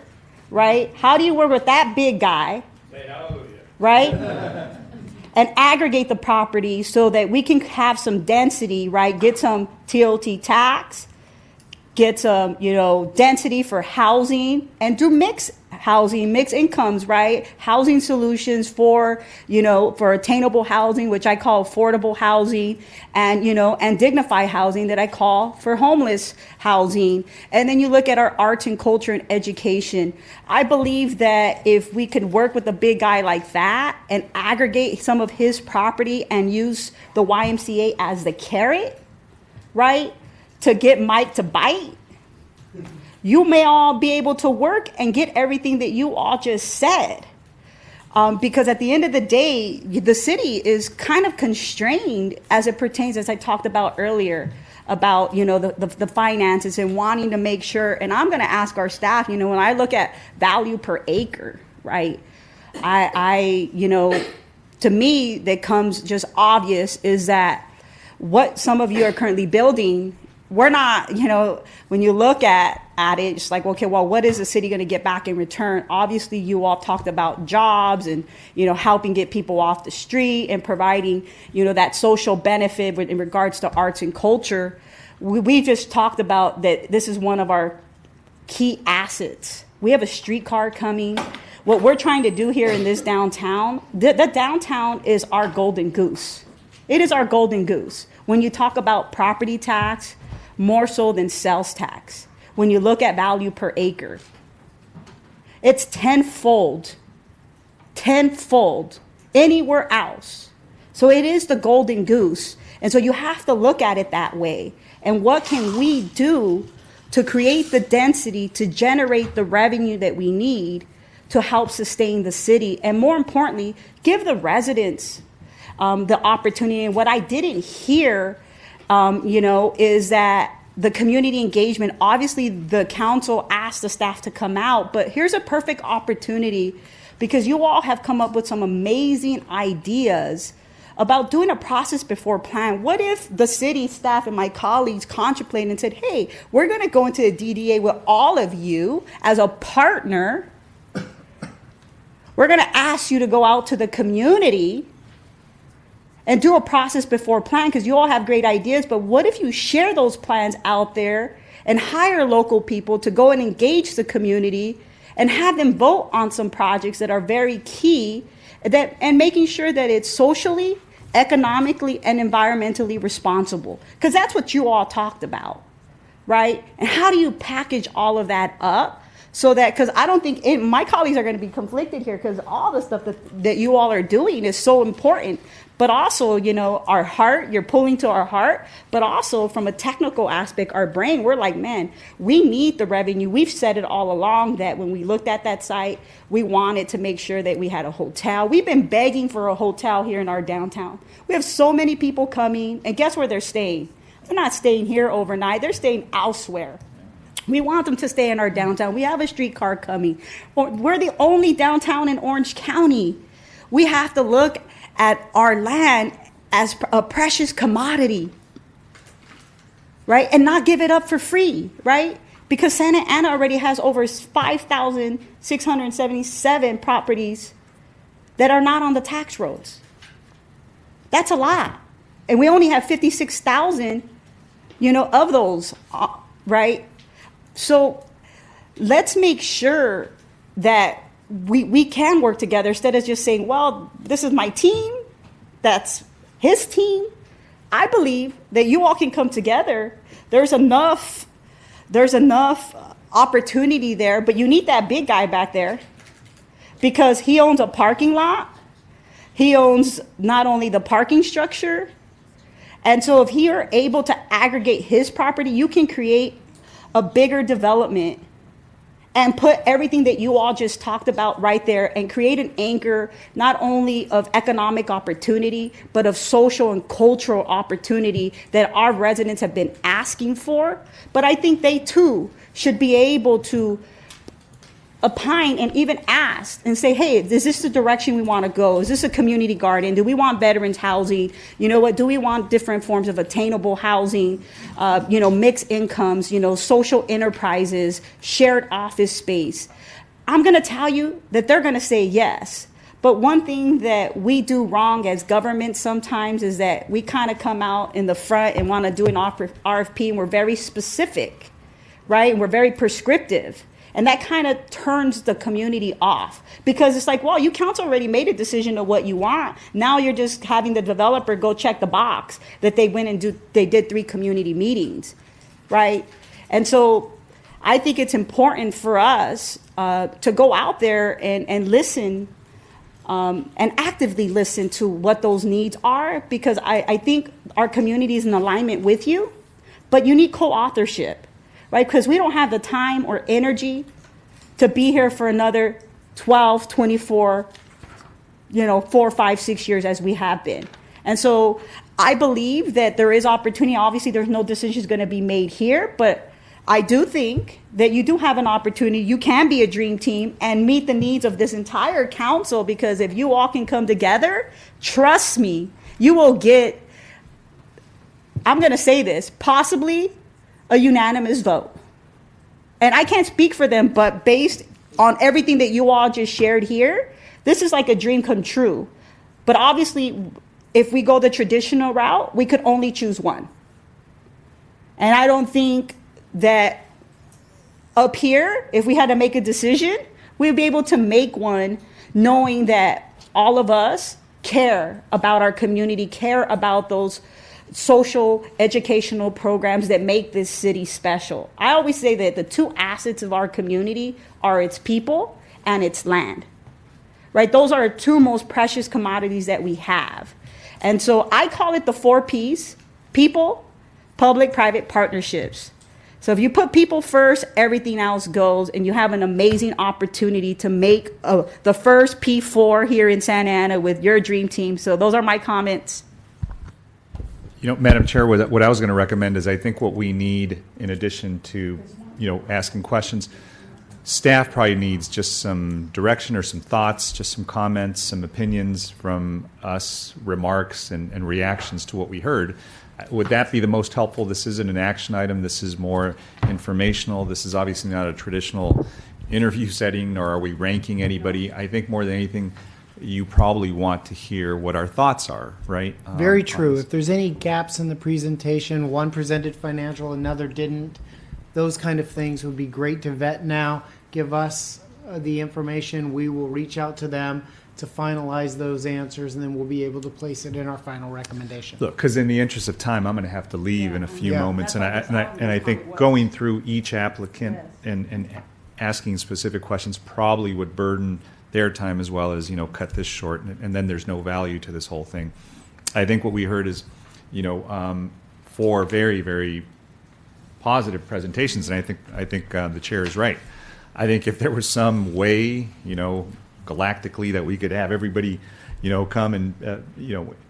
right? How do you work with that big guy? Right? And aggregate the property so that we can have some density, right? Get some TOT tax, get some, density for housing, and do mixed housing, mixed incomes, right? Housing solutions for, for attainable housing, which I call affordable housing, and, and dignified housing that I call for homeless housing. And then you look at our arts and culture and education. I believe that if we could work with a big guy like that and aggregate some of his property and use the YMCA as the carrot, right, to get Mike to bite, you may all be able to work and get everything that you all just said. Because at the end of the day, the city is kind of constrained as it pertains, as I talked about earlier, about, the finances and wanting to make sure. And I'm going to ask our staff, when I look at value per acre, right, I to me, that comes just obvious is that what some of you are currently building, we're not, when you look at it, it's like, okay, well, what is the city going to get back in return? Obviously, you all talked about jobs and, helping get people off the street and providing, that social benefit in regards to arts and culture. We just talked about that this is one of our key assets. We have a streetcar coming. What we're trying to do here in this downtown, the downtown is our golden goose. It is our golden goose. when you talk about property tax, more so than sales tax. When you look at value per acre, it's tenfold anywhere else. So it is the golden goose. And so you have to look at it that way. And what can we do to create the density to generate the revenue that we need to help sustain the city? And more importantly, give the residents the opportunity. And what I didn't hear, is that the community engagement, obviously the council asked the staff to come out, but here's a perfect opportunity because you all have come up with some amazing ideas about doing a process before plan. What if the city staff and my colleagues contemplated and said, hey, we're going to go into the DDA with all of you as a partner. We're going to ask you to go out to the community and do a process before plan because you all have great ideas. But what if you share those plans out there and hire local people to go and engage the community and have them vote on some projects that are very key and making sure that it's socially, economically, and environmentally responsible? Because that's what you all talked about, right? And how do you package all of that up so that, because I don't think, my colleagues are going to be conflicted here because all the stuff that you all are doing is so important. But also, our heart, you're pulling to our heart, but also from a technical aspect, our brain, we're like, man, we need the revenue. We've said it all along that when we looked at that site, we wanted to make sure that we had a hotel. We've been begging for a hotel here in our downtown. We have so many people coming, and guess where they're staying? They're not staying here overnight. They're staying elsewhere. We want them to stay in our downtown. We have a streetcar coming. We're the only downtown in Orange County. We have to look at our land as a precious commodity, right? And not give it up for free, right? Because Santa Ana already has over 5,677 properties that are not on the tax rolls. That's a lot. And we only have 56,000, of those, right? So let's make sure that we can work together instead of just saying, well, this is my team, that's his team. I believe that you all can come together. There's enough opportunity there, but you need that big guy back there because he owns a parking lot. He owns not only the parking structure. And so if he are able to aggregate his property, you can create a bigger development and put everything that you all just talked about right there and create an anchor not only of economic opportunity, but of social and cultural opportunity that our residents have been asking for. But I think they too should be able to opine and even ask and say, hey, is this the direction we want to go? Is this a community garden? Do we want veterans housing? You know what? Do we want different forms of attainable housing, mixed incomes, social enterprises, shared office space? I'm going to tell you that they're going to say yes. But one thing that we do wrong as government sometimes is that we kind of come out in the front and want to do an RFP and we're very specific, right? And we're very prescriptive. And that kind of turns the community off because it's like, well, you council already made a decision of what you want. Now you're just having the developer go check the box that they went and they did 3 community meetings, right? And so I think it's important for us to go out there and listen and actively listen to what those needs are because I think our community is in alignment with you, but you need co-authorship. Right? Because we don't have the time or energy to be here for another 12, 24, 4, 5, 6 years as we have been. And so I believe that there is opportunity. Obviously, there's no decisions going to be made here, but I do think that you do have an opportunity. You can be a dream team and meet the needs of this entire council because if you all can come together, trust me, you will get, I'm going to say this, possibly a unanimous vote. And I can't speak for them, but based on everything that you all just shared here, this is like a dream come true. But obviously, if we go the traditional route, we could only choose one. And I don't think that up here, if we had to make a decision, we'd be able to make one knowing that all of us care about our community, care about those social educational programs that make this city special. I always say that the two assets of our community are its people and its land, right? Those are the two most precious commodities that we have. And so I call it the 4 Ps: people, public, private partnerships. So if you put people first, everything else goes, and you have an amazing opportunity to make the first P4 here in Santa Ana with your dream team. So those are my comments. You know, Madam Chair, what I was going to recommend is I think what we need, in addition to, asking questions, staff probably needs just some direction or some thoughts, just some comments, some opinions from us, remarks and reactions to what we heard. Would that be the most helpful? This isn't an action item. This is more informational. This is obviously not a traditional interview setting, nor are we ranking anybody. I think more than anything, you probably want to hear what our thoughts are, right? Very true. If there's any gaps in the presentation, one presented financial, another didn't, those kind of things would be great to vet now. Give us the information. We will reach out to them to finalize those answers, and then we'll be able to place it in our final recommendation. Look, because in the interest of time, I'm going to have to leave in a few moments, and I think going through each applicant and asking specific questions probably would burden their time as well as, cut this short, and then there's no value to this whole thing. I think what we heard is, 4 very, very positive presentations, and I think the chair is right. I think if there was some way, galactically, that we could have everybody, come and,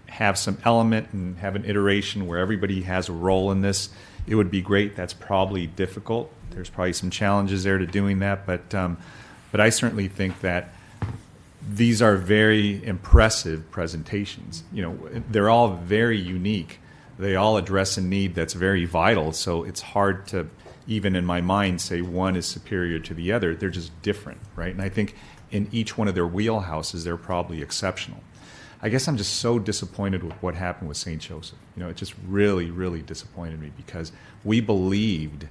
have some element and have an iteration where everybody has a role in this, it would be great. That's probably difficult. There's probably some challenges there to doing that, but I certainly think that these are very impressive presentations. They're all very unique. They all address a need that's very vital, so it's hard to, even in my mind, say one is superior to the other. They're just different, right? And I think in each one of their wheelhouses, they're probably exceptional. I guess I'm just so disappointed with what happened with St. Joseph. It just really, really disappointed me because we believed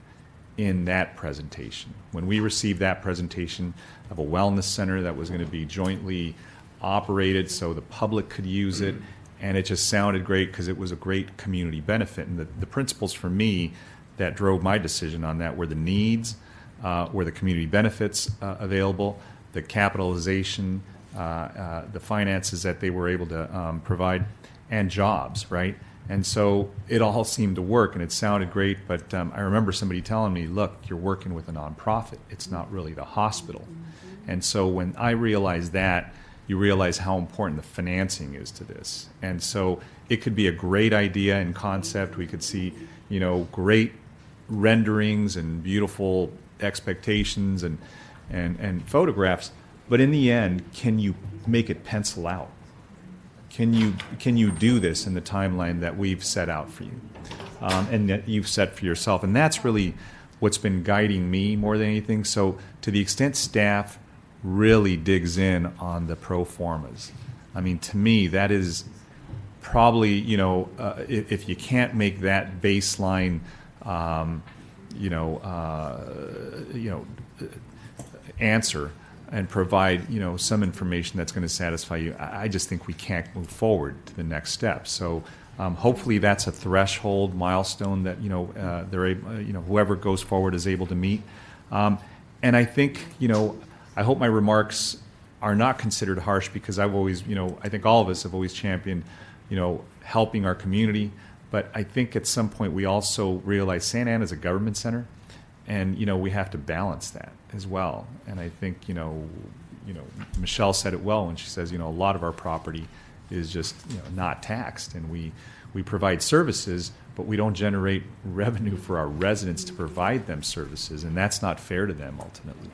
in that presentation. When we received that presentation of a wellness center that was going to be jointly operated so the public could use it, and it just sounded great because it was a great community benefit. And the principles for me that drove my decision on that were the needs, were the community benefits available, the capitalization, the finances that they were able to provide, and jobs, right? And so it all seemed to work, and it sounded great, but I remember somebody telling me, look, you're working with a nonprofit. It's not really the hospital. And so when I realized that, you realize how important the financing is to this. And so it could be a great idea and concept. We could see, great renderings and beautiful expectations and photographs, but in the end, can you make it pencil out? Can you do this in the timeline that we've set out for you, and that you've set for yourself? And that's really what's been guiding me more than anything. So to the extent staff really digs in on the pro formas, I mean, to me, that is probably, if you can't make that baseline, answer and provide, some information that's going to satisfy you, I just think we can't move forward to the next step. So hopefully that's a threshold milestone that, they're able, whoever goes forward is able to meet. And I think, I hope my remarks are not considered harsh because I've always, I think all of us have always championed, helping our community. But I think at some point we also realize Santa Ana is a government center, and we have to balance that as well. And I think Michelle said it well when she says a lot of our property is just not taxed, and we provide services, but we don't generate revenue for our residents to provide them services, and that's not fair to them ultimately.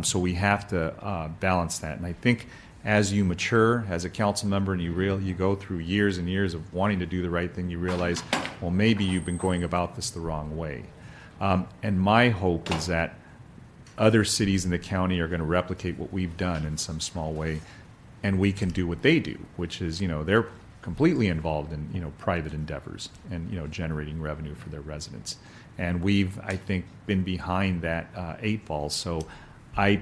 So we have to balance that. And I think as you mature as a council member and you go through years and years of wanting to do the right thing, you realize, well, maybe you've been going about this the wrong way. And my hope is that other cities in the county are going to replicate what we've done in some small way, and we can do what they do, which is, they're completely involved in, private endeavors and, generating revenue for their residents. And we've, I think, been behind that 8 ball. So I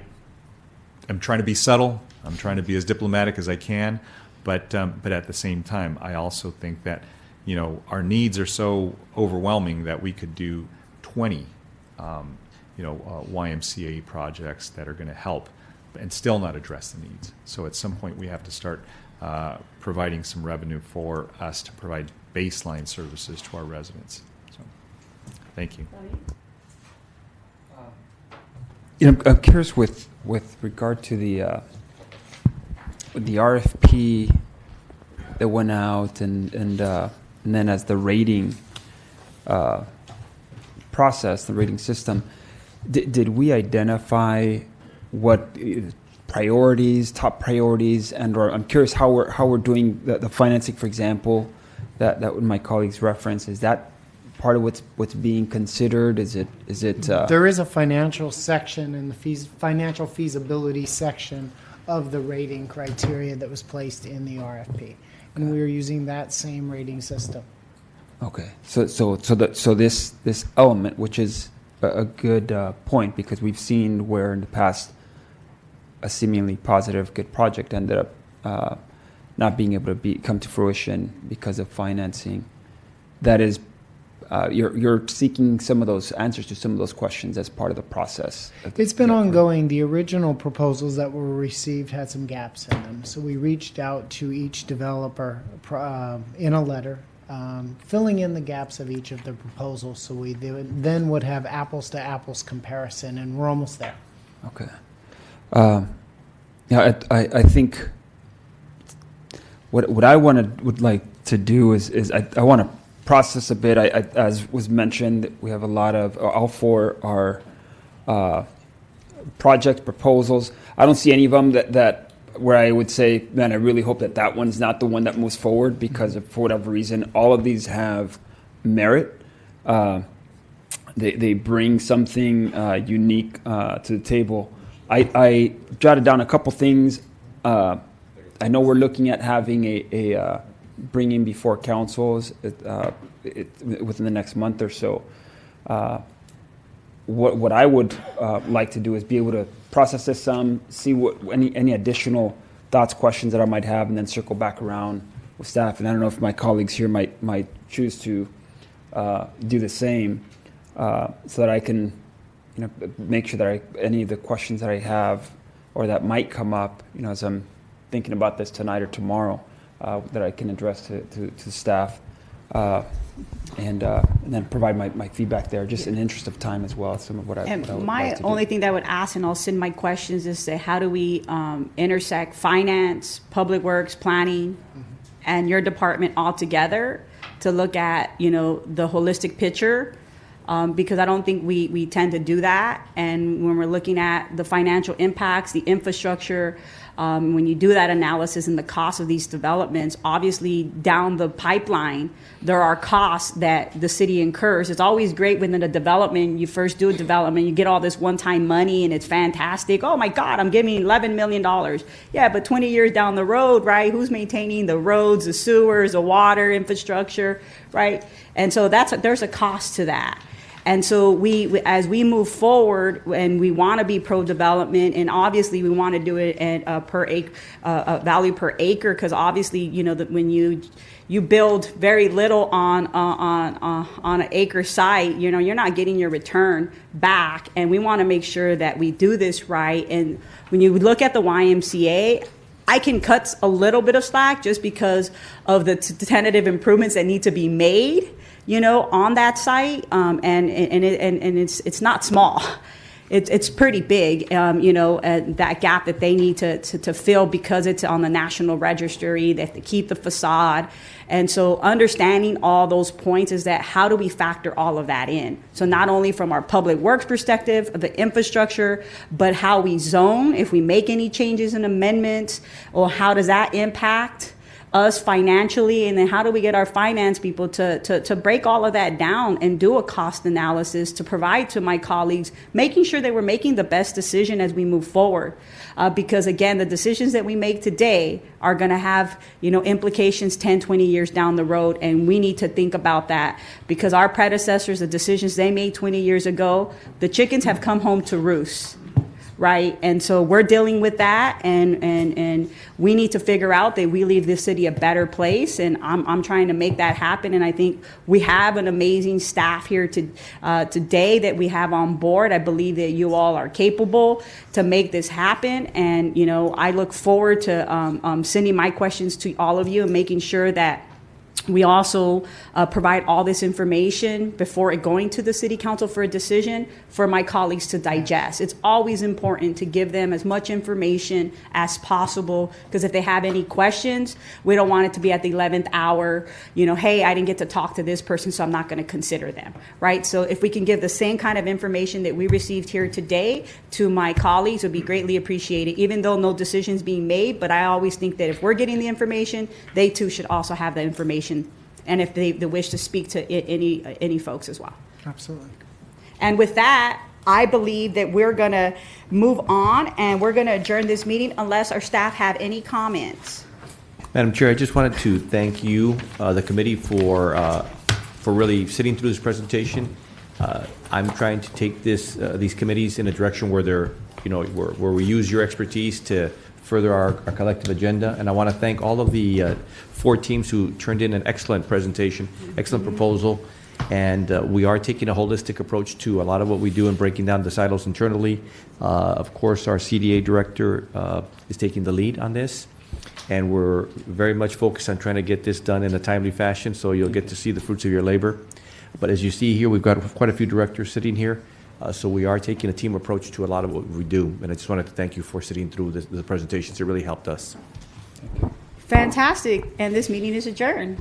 am trying to be subtle. I'm trying to be as diplomatic as I can, but at the same time, I also think that, our needs are so overwhelming that we could do 20, YMCA projects that are going to help and still not address the needs. So at some point we have to start providing some revenue for us to provide baseline services to our residents. So, thank you. I'm curious with regard to the RFP that went out, and then as the rating process, the rating system, did we identify what priorities, top priorities, and/or I'm curious how we're doing the financing, for example, that my colleagues referenced. Is that part of what's being considered? Is it? There is a financial section in the financial feasibility section of the rating criteria that was placed in the RFP, and we are using that same rating system. Okay, so this element, which is a good point, because we've seen where in the past a seemingly positive, good project ended up not being able to come to fruition because of financing. That is, you're seeking some of those answers to some of those questions as part of the process. It's been ongoing. The original proposals that were received had some gaps in them, so we reached out to each developer in a letter, filling in the gaps of each of the proposals, so we then would have apples to apples comparison, and we're almost there. Okay. I think what I would like to do is I want to process a bit. As was mentioned, we have a lot of all four are project proposals. I don't see any of them that where I would say, man, I really hope that one's not the one that moves forward, because for whatever reason, all of these have merit. They bring something unique to the table. I jotted down a couple things. I know we're looking at having a bringing before councils within the next month or so. What I would like to do is be able to process this some, see what any additional thoughts, questions that I might have, and then circle back around with staff. And I don't know if my colleagues here might choose to do the same, so that I can make sure that any of the questions that I have or that might come up, as I'm thinking about this tonight or tomorrow, that I can address to staff, and then provide my feedback there, just in the interest of time as well. Some of what I would like to do. Only thing that I would ask, and I'll send my questions, is to how do we intersect finance, public works, planning, and your department all together to look at the holistic picture. Because I don't think we tend to do that. And when we're looking at the financial impacts, the infrastructure, when you do that analysis and the cost of these developments, obviously down the pipeline, there are costs that the city incurs. It's always great within a development. You first do a development, you get all this one-time money, and it's fantastic. Oh my God, I'm giving $11 million. Yeah, but 20 years down the road, right, who's maintaining the roads, the sewers, the water infrastructure, right? And so there's a cost to that. And so we as we move forward, and we want to be pro-development, and obviously we want to do it at per acre, value per acre, because obviously that when you build very little on an acre site, you're not getting your return back, and we want to make sure that we do this right. And when you look at the YMCA, I can cut a little bit of slack just because of the tentative improvements that need to be made, on that site, and it's not small. It's pretty big, that gap that they need to fill, because it's on the national registry. They have to keep the facade. And so understanding all those points is that how do we factor all of that in? So not only from our public works perspective of the infrastructure, but how we zone, if we make any changes and amendments, or how does that impact us financially, and then how do we get our finance people to break all of that down and do a cost analysis to provide to my colleagues, making sure that we're making the best decision as we move forward. Because again, the decisions that we make today are going to have implications 10, 20 years down the road, and we need to think about that, because our predecessors, the decisions they made 20 years ago, the chickens have come home to roost. right? And so we're dealing with that, and we need to figure out that we leave this city a better place, and I'm trying to make that happen. And I think we have an amazing staff here today that we have on board. I believe that you all are capable to make this happen, and I look forward to sending my questions to all of you and making sure that we also provide all this information before it going to the city council for a decision for my colleagues to digest. It's always important to give them as much information as possible, because if they have any questions, we don't want it to be at the 11th hour, hey, I didn't get to talk to this person, so I'm not going to consider them, right? So if we can give the same kind of information that we received here today to my colleagues, it would be greatly appreciated, even though no decision's being made. But I always think that if we're getting the information, they too should also have the information, and if they wish to speak to any folks as well. Absolutely. And with that, I believe that we're going to move on, and we're going to adjourn this meeting unless our staff have any comments. Madam Chair, I just wanted to thank you, the committee, for really sitting through this presentation. I'm trying to take these committees in a direction where they're, where we use your expertise to further our collective agenda. And I want to thank all of the 4 teams who turned in an excellent presentation, excellent proposal. And we are taking a holistic approach to a lot of what we do and breaking down the silos internally. Of course, our CDA director is taking the lead on this. And we're very much focused on trying to get this done in a timely fashion, so you'll get to see the fruits of your labor. But as you see here, we've got quite a few directors sitting here. So we are taking a team approach to a lot of what we do. And I just wanted to thank you for sitting through the presentations. It really helped us. Fantastic. And this meeting is adjourned.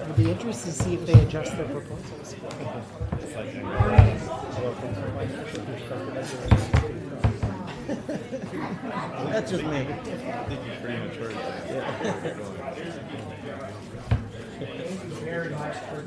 It'll be interesting to see if they adjust their proposals. That's just me. Very much for